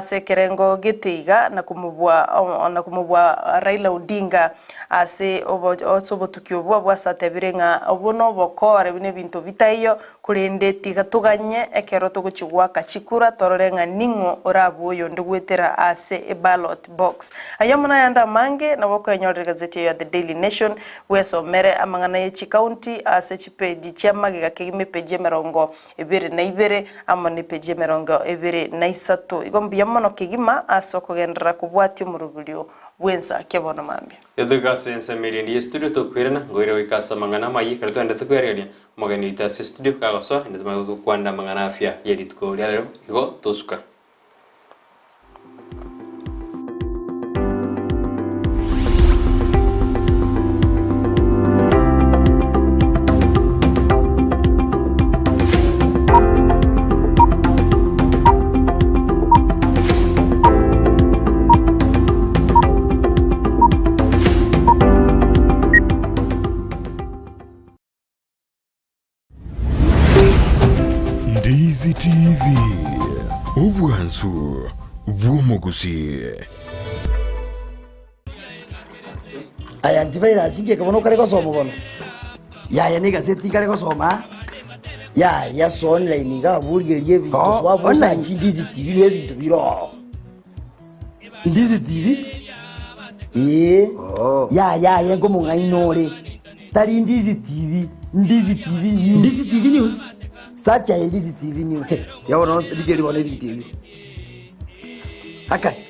sekerengo gitiga na kumubwa Raila Odinga ase osobotukibwa bwasatebirenga obono bokore bine bintu bitayo kurende tigatuganye ekero tuguchigwa kachikura tororenga ningo orabuyo ndugwetera ase ballot box ayamuna yanda mange na boko enyorere gazeti ya The Daily Nation wesomere amangana ye county ase chipeji chamage gakigime peje 22 amane peje 23 igombi yamono kigima asoko gendera kubwati umurubulyo wenza kebono mambi yaduka sense mirindi studio to kwirana ngoire ikasa mangana mayi karto enda tukwereria magani ita studio kagaso enda magu kwanda mangana afya yelitko lero igo tosuka Ndizi TV ubwansu bw'umuguzi aya antivirus inge kabono kare gosoma bono ya ni gazeti kare gosoma ya so online ga burgerie bintu swabona Ndizi TV le bintu biro Ndizi TV ya ngo mungainore tari Ndizi TV news sacha Ndizi TV news yabona digeri bona ibintu akai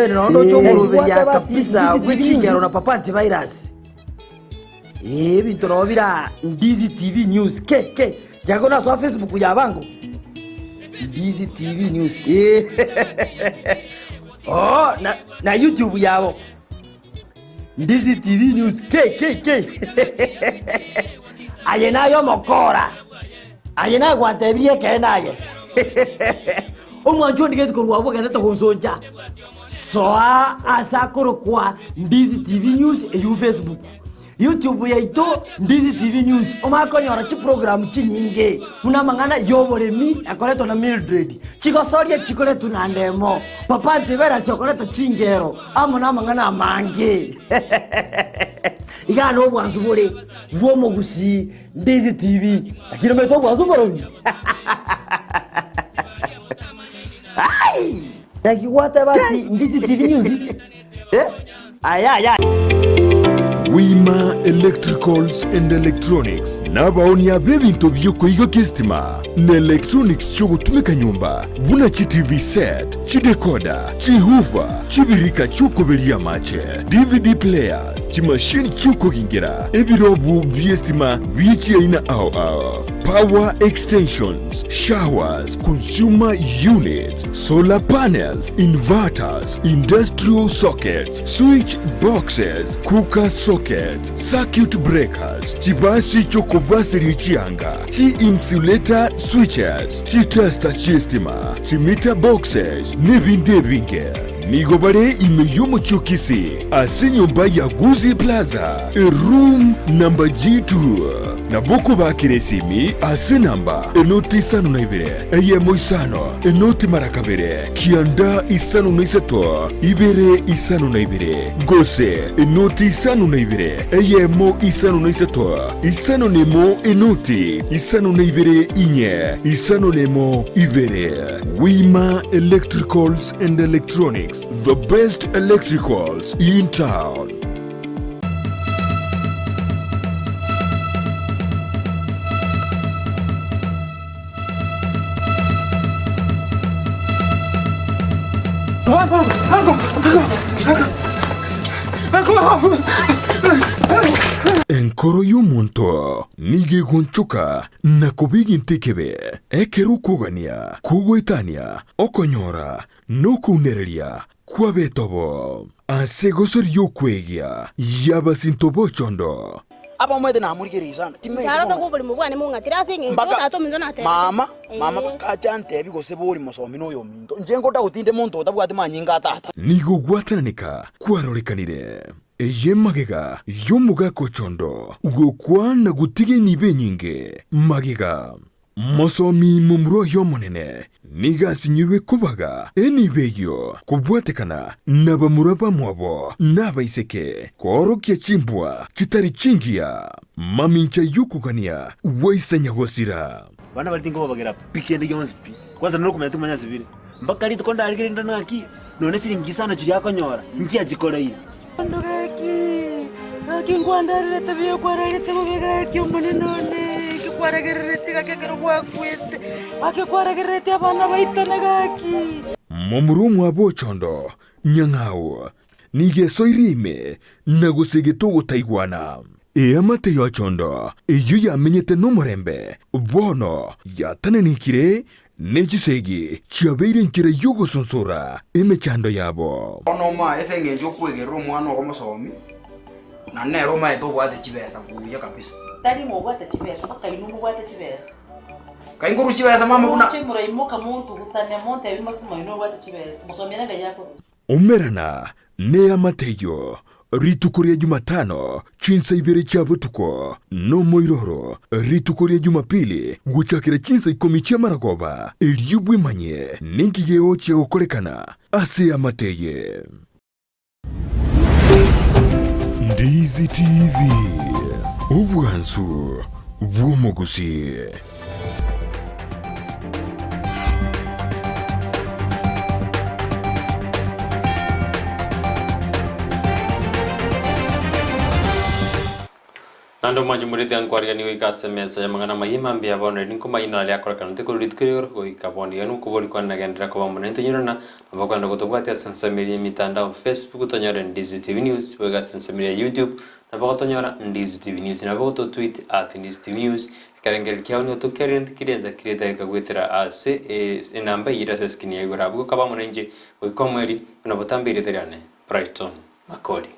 nono chomurubiri ya kabisa wikingero na papa antivirus bintu robira Ndizi TV news ke jago na so Facebook yabango Ndizi TV news na YouTube yabo Ndizi TV News KKK. Ayenayo mokora. Ayenayo gwatebie kenaye. Omwanjo ndigeti kurwa gana to gonzonja. Soa asakuru kwa Ndizi TV News e Facebook. YouTube yaito Ndizi TV News. Omakonyora chi program chinyinge. Muna mangana yoboremi akoleto na Mildred. Chikosoria chikoleto na ndemo. Papa Ntibera chokoleto chingero. Amuna mangana mange. Igano bwanzubure. Womo gusi Ndizi TV. Lakini meto bwanzuborobi. Ai! Like what about Ndizi TV News? Aya. Wima Electricals and Electronics nabaoni ya bebinto byuko igo kistima na electronics cyo gutumika nyumba buna chi TV set chi decoder chi hoover chi birika cyuko beria mache DVD players chi machine cyuko gingira ebirobu byestima bichi ina ao power extensions, showers, consumer units, solar panels, inverters, industrial sockets, switch boxes, cooker sockets, circuit breakers, chibasi chokobasi richianga, chi insulator switches, chi tester systema, chi meter boxes, nebinde binge. Nigobare imeyumo chukisi, ase nyumba ya Guzi Plaza, room number G2. Naboko bakiresimi, ase namba, enoti isano na ibere, eyemo isano, enoti marakabere, kianda isano na isato, ibere isano na ibere, gose, enoti isano na ibere, eyemo isano na isato, isano nemo enoti, isano na ibere inye, isano nemo ibere. Wima Electricals and Electronics, the best electricals in town. Enkoro y'omuntu nige gonchuka na kubigi ntekebe ekeru kugania kugwetania okonyora no kunereria kwa betobo asegosor yokwegia yabasintobo chondo Aba mwede na amurigiri sana timme Charo to gobuli mubwane mungatira singe tato mindo na te mama bakachante bigose buri musomi no yo mindo njengo takutinde muntu otabwati manyinga tata nigo gwatananika kwarorekanire eyemagega yomugako chondo ugokwana gutige nibe nyinge magega mosomi mumro yomonene nigasinyirwe kubaga enibeyo kubwatekana nabamuraba mwabo nabaiseke korokia chimbwa chitari chingia mamincha yukugania waisanya wasira bana balitingo babagera pikende yonspi kwanza no kumenya tumanya zibiri mpaka lito konda aligere ndana aki none siringisana chiri akonyora njia jikoleira Aki ngwandarire tabiye kwararite mubega kyomone none kikwaragerete kakekero kwakwete akikwaragirete abana baitana gaki momuru mwabo chondo nyangao nigesoirime nagusege gutaigwana amate yo chondo eyo yamenyete n'umurembe bono yatanenikire nechisegi chiabeire nkire yugusonsura emechando yabo onoma ese ngenjo kwegera omwana ogomusomi na nero mai to bwate chibesa kuya kabisa tali mo bwate chibesa baka inu bwate chibesa kainguru chibesa mama kuna chimura imoka muntu gutane monte abimosimo inu bwate chibesa musomera ngayako umerana ne amateyo ritukuria Jumatano chinsa ibere chabutuko no moiroro ritukuria Jumapili guchakira chinsa ikomi cha maragoba eliubwe manye ninkigeo cha gukorekana ase amateye. Ndizi TV ubwansu bw'umugusi. Nando maju muriti angkwarga ni wika SMS ya mangana mahima mbia bone ninko maina ali akora kana te kurit kirior go ikaboni yanu kubori kwa nagendra kwa mwanento nyirona abakanda kutobwati asansamiri mitandao Facebook tonyora Ndizi TV News wega sansamiri YouTube na bakotonyora Ndizi TV News na bakoto tweet @Ndizi TV News karengel kyawni to kerent kirenza kireta kagwetera ase enamba ira seskini ya gorabu kaba mwanenje go ikomweri na botambire terane Brighton Makori.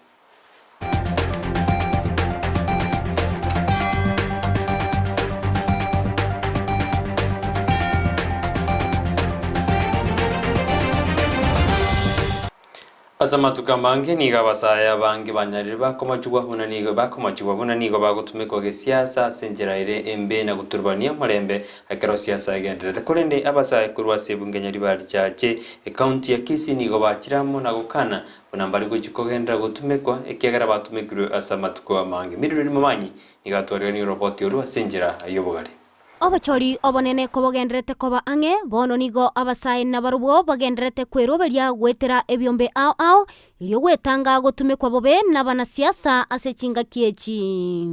Asamatuka mange niga basaya bange banyarire bakomachugwa huna nigo bakomachugwa huna nigo bagutumikwa gesiasa senjeraire embe na guturbania marembe akero siasa igenderete kurende abasaya kurwa sebungenyari bari chache county ya Kisii nigo bachiramo na gukana unambari guchikogendera gutumikwa ekiagara batumikirwe asamatuka mange mirire mumanyi nigatwarira ni report yoru senjera ayobogare. Obachori obonene kobogenderete koba ange bono nigo abasai na barubo bagenderete kweroberia gwetera ebyombe ao ilio gwetanga gutumikwa bobe na banasiasa asechinga kiechi.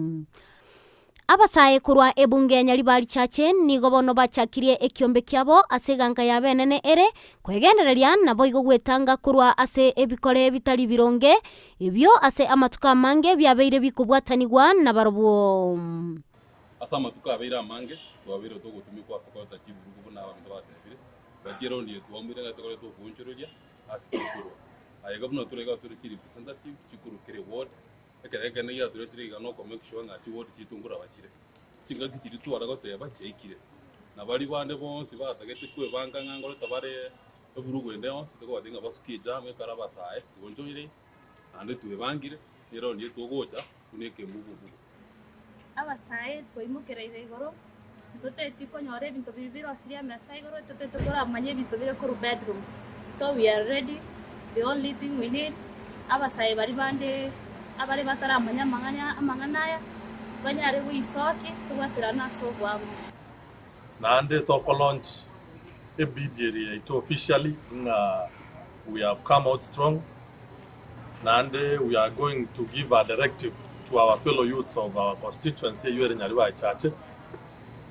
Abasai kurwa ebunge nyari bari chache nigo bono bachakirie ekiombe kiabo aseganga ya benene ere kwegendereria nabo igo gwetanga kurwa ase ebikore bitari bironge ebyo ase amatuka mange byabeire bikubwatanigwa na barubo. Asamatuka abeira mange twabire to gutumikwa asakota kiburugu na abantu batebire bagero ndiye twamire gatokore to kunchururia asikuru ayega buno turega turi representative chikuru kire ward ekere ne ya turi ga no make sure nga chi ward chitungura bakire chinga kichiri twara goteba cheikire na bari bande bonsi batagete kwe banga ngangoro tabare eburugu ende onsi to badinga basuki jame karabasae gonjoire ande tuwe bangire nero ndiye togocha kuneke mubu abasai twaimukira igoro tuteti konyore ibintu bibiri asiria mesa igoro tuteti kora manye ibintu bire ku bedroom, so we are ready. The only thing we need abasai bari bande abari bataramanya amanganya banyare wisoki tubatira naso bwabo nande to launch ebidiri it officially we have come out strong nande we are going to give a directive to our fellow youths of our constituency here in Nyariwa Church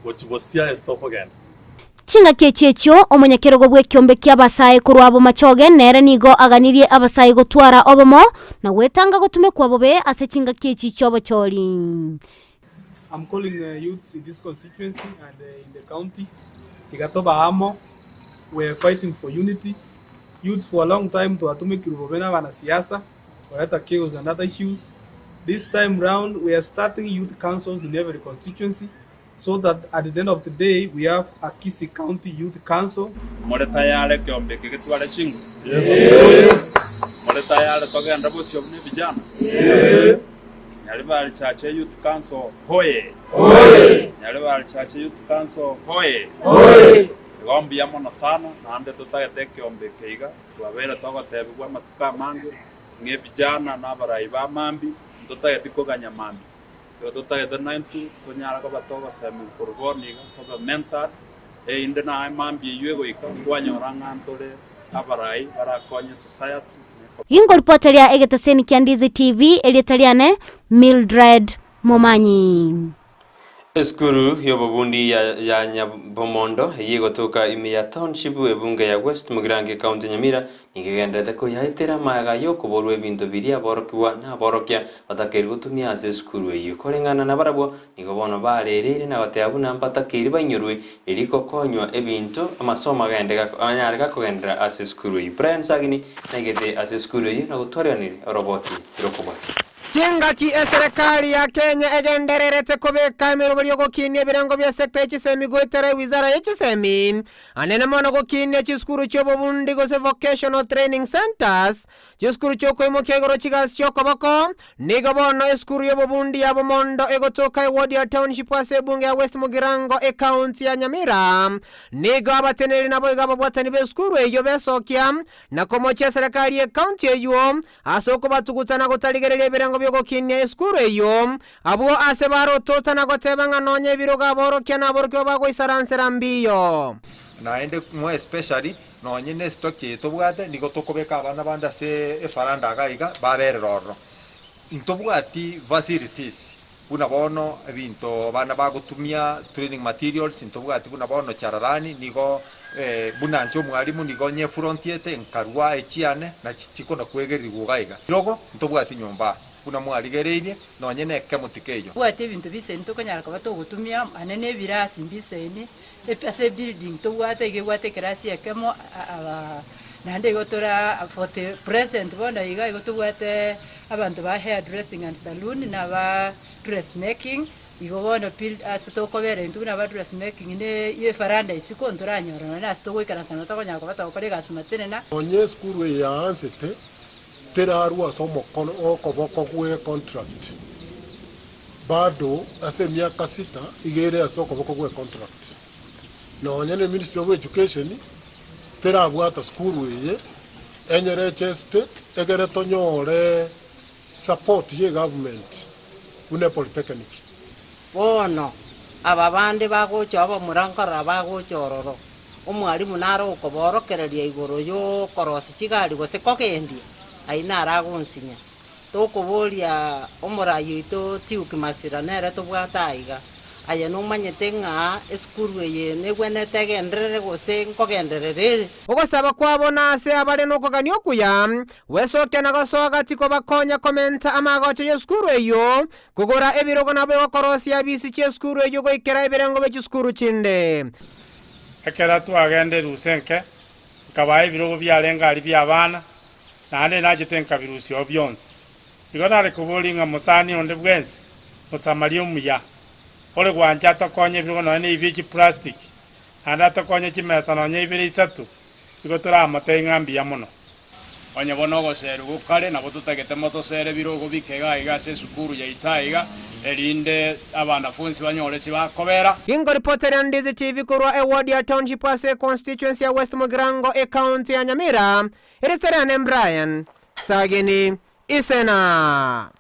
which was here stop again. Chinga kechechyo omunyakerogo bw'ekiombe ky'abasayi kurwabo machoge nere nigo aganirie abasayi gutwara obomo na wetanga gutumikwa bobe ase chinga kechicho obachori. I'm calling youths in this constituency and in the county. Tigatoba amo, we're fighting for unity. Youths for a long time to atumikira bobena bana siasa, kuleta chaos and other issues. This time round, we are starting youth councils in every constituency, so that at the end of the day, we have a Kisii County Youth Council. Moretayale kiombe kikitwale chingu. Yes. Moretayale toge andabosi obne vijana. Yes. Nyaribali Church Youth Council hoye. Hoye. Nyaribali Church Youth Council hoye. Hoye. Gombi yamono sana na ande tutagete kiombe keiga twabera togo tebigwa matuka mange nge vijana na barayi ba mambi tutagete koganya mambi. Tutagete 92 tonyara ko batoga sami kurgoni ko mentor inde na mambi yuego ikangwanya orangantole abarai barakonye society. Ingo reporter ya egetaseni kia Ndizi TV elitaliane Mildred Momanyi. Eskuru yobobundi ya Nyabomondo yegotoka ime ya township ebunge ya West Mugirange County Nyamira nigegendete ko yaitera maga yo kuborwe bintu biri aborokiwa na borokya batakeri gutumia ase eskuru eyo korengana na barabo nigobono barerere na bateabuna batakeri banyurwe eriko konywa ebintu amasomo agendega anyarega kugendera ase eskuru eyo Brian Sagini negete ase eskuru eyo na gutwaryanire roboti irokobwa. Chingaki serikali ya Kenya egendererete kubeka emirubiri yogukinia ebirango bya sekta y'ekisemi gwetera wizara y'ekisemi anene mono gukinia chiskuru cy'obubundi gose vocational training centers chiskuru cy'okwimuka igoro kigasi cy'okoboko nigo bono eskuru y'obubundi ya Bomondo egotoka ward ya township ase ebunge ya West Mugirango county ya Nyamira nigo abateneri nabo igabo bwatani beskuru eyo besokya na komocha serikali ya county eyo asoko batugutana gutaligerera ebirango byogokinia eskuru eyo abo ase barototana gotebanga nonye biroga borokya na borokyo bagwisaransera mbiyo naende mo especially nonye ne structure tobwate nigo tokobeka abana banda se efaranda gaiga babereroro ntobwati facilities buna bono ebinto bana bagutumia training materials ntobwati buna bono chararani nigo buna ncho mwalimu nigo nye frontiete nkarwa echiane na chikona kwegerirwa gaiga rogo ntobwati nyomba kuna mwaligereirie nonye neke mutikeyo bwate ibintu bisente konyara ko batogutumia anene birasi mbisene epase building to bwate igwate krasi yakemo nande gotora for the present bona iga igotubwate abantu ba hair dressing and saloon na ba dressmaking igobona build as to kobere ntu na ba dressmaking ne ye faranda isiko ndoranyora na sto gwikana sana to konyara ko batokorega simatene na onye skuru ya ansete terarua somo okoboko kwe contract bado ase miaka 6 igere ase okoboko kwe contract no nyene Ministry of Education terabwata skuru eye enyere cheste egere tonyore support ye government une polytechnic bono aba bande bagocha aba murankara bagochororo omwalimu naro okoborokereria igoro yo korosi chigari gose kogendia aina aragonsinya tokoboria omorayo ito tiukimasira nere tobwataiga aya no manyete nga eskuru ye negwenete gendrere gose nkogenderere ogosaba kwabona ase abare nokogania okuya wesoke na gosoga tiko bakonya komenta amagoche yeskuru eyo kugora ebirogo nabo gokorosia bisi cheskuru eyo goikera ebirengo becheskuru chinde ekera twagende rusenke kabaye ebirogo byarenga ali byabana nande najitenka birusi obyonsi igona kubolinga musani onde bwensi musamario muya ole gwanja tokonye ebirogo none ibiki plastic anda tokonye chimesa nonye ibiri isatu igotora amatenga mbia muno onye bono gosere gukare nabo tutagete moto sere birogo bikega igase sukuru ya itaiga erinde abana funsi banyoresi bakobera ingo reporter ya Ndizi TV kurwa award ya township ase constituency ya West Mugirango county ya Nyamira eretere Brian Sageni Isena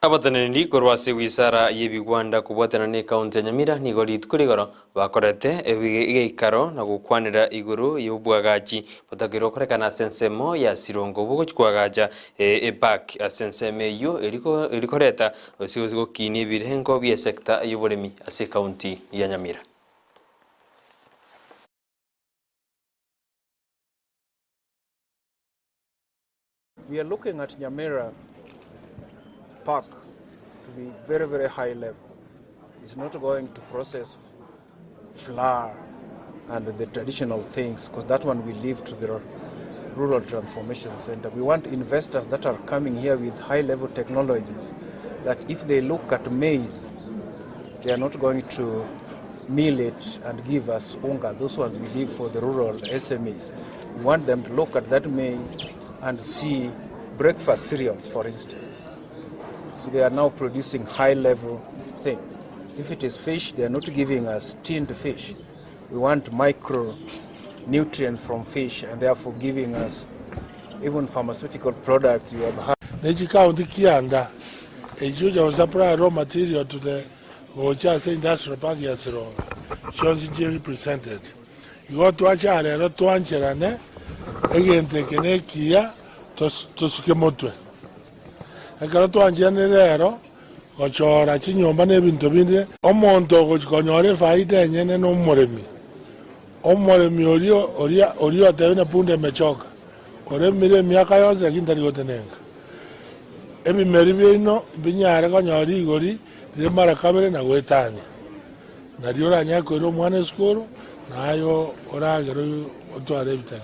abatanani korwase wisara yebigwanda kubwatana ne county ya Nyamira ni golit kurigoro bakorete egeikaro na gukwanira iguru yobwagaji botakiro korekana sensemo ya sirongo bugo kwagaja back asenseme yo erikoreta osigo kini birengo bya sector yoburemi ase county ya Nyamira. We are looking at Nyamira Park to be very, very high level. It's not going to process flour and the traditional things, because that one we leave to the Rural Transformation Center. We want investors that are coming here with high-level technologies, that if they look at maize, they are not going to mill it and give us unga. Those ones we leave for the rural SMEs. We want them to look at that maize and see breakfast cereals, for instance. So they are now producing high-level things. If it is fish, they are not giving us tinned fish. We want micronutrients from fish, and therefore giving us even pharmaceutical products. We have had. Neji county kianda, ejuja was supply raw material to the Ocha Industrial Park Yasiro. Shows represented. You go to Achare, to Ancherane, again taking a kia to Sukemotwe. I got to Angelero, or Chorachino Banebin Tobinde, Omonto, which Conore Faida and no Moremi. Omoremi Orio Tevena Punde Mechoka, or Emile Miakayos again that got an egg. Every Merivino, Binyara, Gori, the Maracabere, and Awetani. Nadiora Nyako, Romane School, Nayo, Oragero, to Arevitani.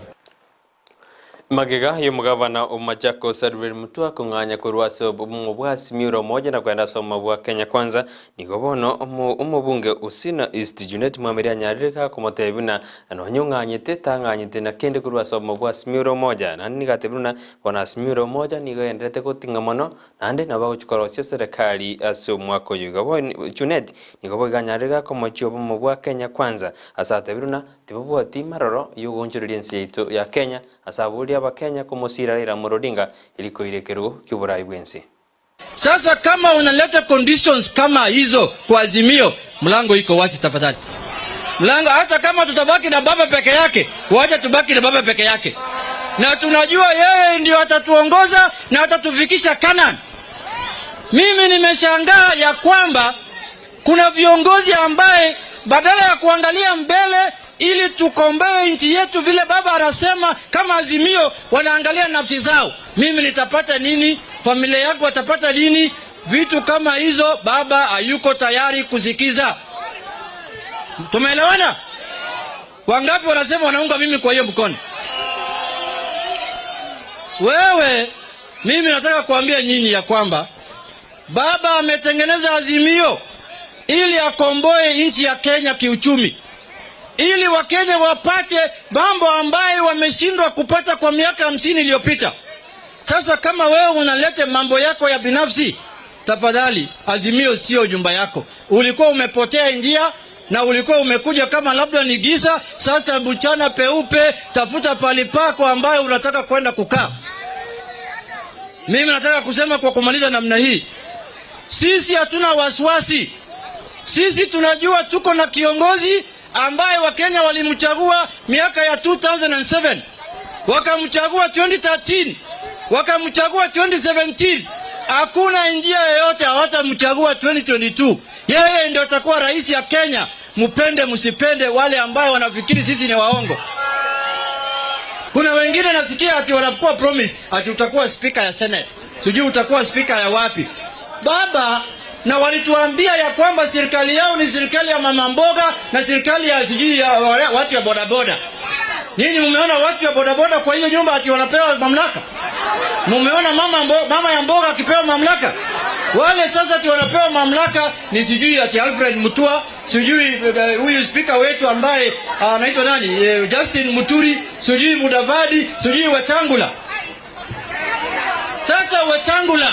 Magega yomugavana omachako Sadwell Mutua kunganya kurwase obumubwa simiro moja na kwenda soma bwa Kenya kwanza nigobono omubunge usina East Junet Mwameria Nyarika komotebuna anonyonganyete tanganyete na kende kurwase obumubwa simiro moja na nigatebuna bona simiro moja nigoendete kutingamono nande nabaguchkorosya serikali aso mwako yugo Junet nigoboga Nyarika komochi obumubwa Kenya kwanza asatebuna tibobwati maroro yugonjurirense yitu ya Kenya asabuli aba Kenya kumosira ira Morodinga iliko irekero kyuburai bwensi. Sasa kama unaleta conditions kama hizo kwa Azimio, mlango iko wazi tafadhali. Mlango hata kama tutabaki na baba peke yake, wacha tubaki na baba peke yake. Na tunajua yeye ndio atatuongoza na atatufikisha Canaan. Mimi nimeshangaa ya kwamba kuna viongozi ambaye badala ya kuangalia mbele ili tukomboe nchi yetu vile baba anasema kama Azimio, wanaangalia nafsi zao. Mimi nitapata nini? Familia yangu watapata nini? Vitu kama hizo baba hayuko tayari kusikiza. Tumeelewana? Wangapi wanasema wanaunga mimi kwa hiyo mkono? Wewe, mimi nataka kuambia nyinyi ya kwamba baba ametengeneza Azimio ili akomboe nchi ya Kenya kiuchumi, ili Wakenya wapate mambo ambayo wameshindwa kupata kwa miaka 50 iliyopita. Sasa kama wewe unaleta mambo yako ya binafsi, tafadhali Azimio sio nyumba yako. Ulikuwa umepotea njia na ulikuwa umekuja kama labda ni giza. Sasa mchana peupe, tafuta pali pako ambayo unataka kwenda kukaa. Mimi nataka kusema kwa kumaliza namna hii, sisi hatuna wasiwasi. Sisi tunajua tuko na kiongozi ambaye Wakenya walimchagua miaka ya 2007, wakamchagua 2013, wakamchagua 2017. Hakuna njia yoyote hawatamchagua 2022. Yeye ndio atakuwa rais ya Kenya. Mpende msipende wale ambao wanafikiri sisi ni waongo. Kuna wengine nasikia ati wanakuwa promise ati utakuwa speaker ya Senate. Sijui utakuwa speaker ya wapi. Baba, na walituambia ya kwamba serikali yao ni serikali ya mama mboga na serikali ya sijui ya watu ya bodaboda. Nyinyi mmeona watu ya bodaboda kwa hiyo nyumba ati wanapewa mamlaka? Mmeona mama ya mboga akipewa mamlaka? Wale sasa ati wanapewa mamlaka ni sijui ati Alfred Mutua, sijui huyu speaker wetu ambaye anaitwa nani? Justin Muturi, sijui Mudavadi, sijui Wetangula. Sasa Wetangula,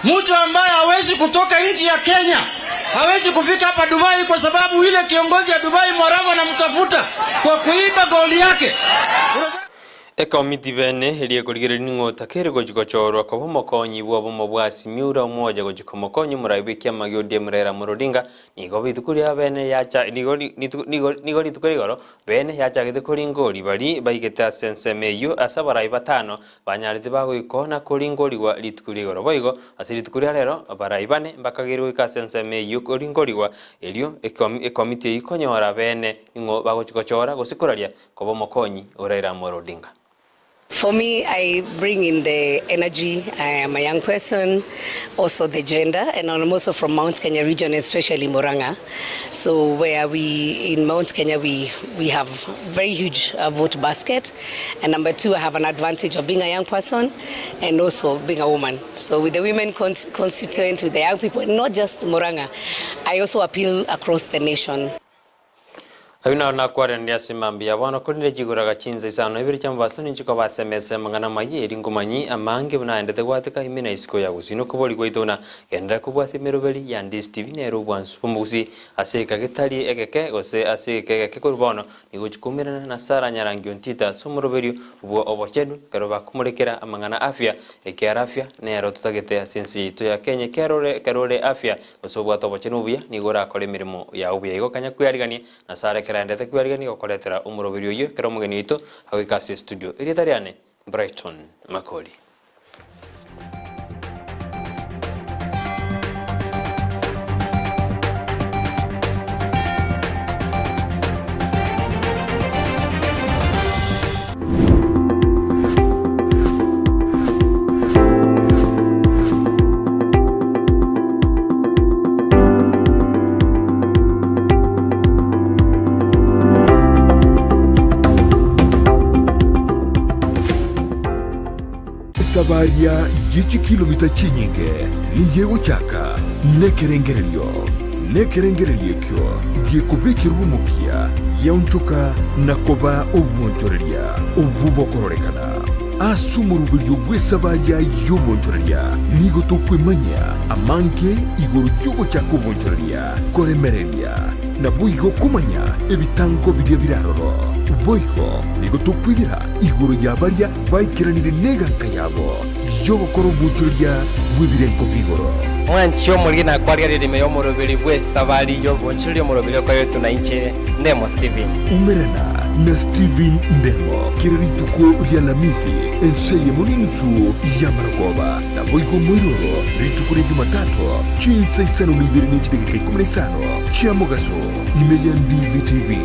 mtu ambaye hawezi kutoka nchi ya Kenya, hawezi kufika hapa Dubai kwa sababu ile kiongozi ya Dubai Mwarabu anamtafuta kwa kuiba goli yake. Ekomiti bene elie kurigire ningota kere gochikochorwa kwa bomokonyi bwa bomo bwa Simiura umoja gochikomokonyi muraibe kya magyode murera murodinga nigo bitukuria bene yacha nigo litukurigoro bene yacha gitukuri ngori bari baigeta sensemeyu asa barai batano banyarite bago ikona kuri ngori wa litukurigoro boigo asiri tukuria rero barai bane bakagirwe ka sensemeyu kuri ngori wa elio ekomiti ikonyora bene ningo bagochikochora gosikuraria kwa bomokonyi urera murodinga. For me, I bring in the energy. I am a young person, also the gender, and I'm also from Mount Kenya region, especially Murang'a. So where we, in Mount Kenya, we have very huge vote basket. And number two, I have an advantage of being a young person and also being a woman. So with the women constituent, with the young people, and not just Murang'a, I also appeal across the nation. Ayuna na kwarendia simambia wana kulinde jiguraga chinza isano ibiri cyambasa n'inchiko basemese mangana mayi eringumanyi amange bunaendete gwatika imina isiko ya gusino kubori gwaitona gendera kubwati merobeli ya Ndizi TV nero bwansu pumusi aseka gitari egeke gose aseka egeke kurbono nigochikumirana na Sara Nyarangi Ontita sumuroberi ubwo obochenu karoba kumurekera amangana afya ekiarafya nero tutagete asensi to ya Kenya kerore afya gosobwa tobochenu buya nigora kole mirimo ya ubuya igokanya kuyarigania na Sara ndete kwiarigani gokoretera umurobiri uyu kero mugeni wito hawikasi studio iritariane Brighton Makori. Sabaria gichi kilomita chinyinge niyego chaka nekerengerelio kyo gikubikirwa umupia yaunchuka nakoba ubwonjoreria ububokororekana asumurubiryo gwesabaria y'ubwonjoreria nigo tukwimanya amanke igoro cyugo chako ubwonjoreria koremereria na buigo kumanya ebitango bidia biraroro boigo nigo tukwigira igoro yabaria baikiranire neganka yabo yobokoro ubwonjoreria bwibirenko bigoro mwancho muri na kwaria ririme yo murubiri bwesabari yo bonchiri murubiri ko yo tunaiche Ndemo Steven umerana na Steven Ndemo kirituko rya lamisi enselie muninzu ya Maragoba na boigo mwiroro ritukuri Jumatatu chinsa isano nibiri n'ikidegeka 15 cya mugaso imeya Ndizi TV.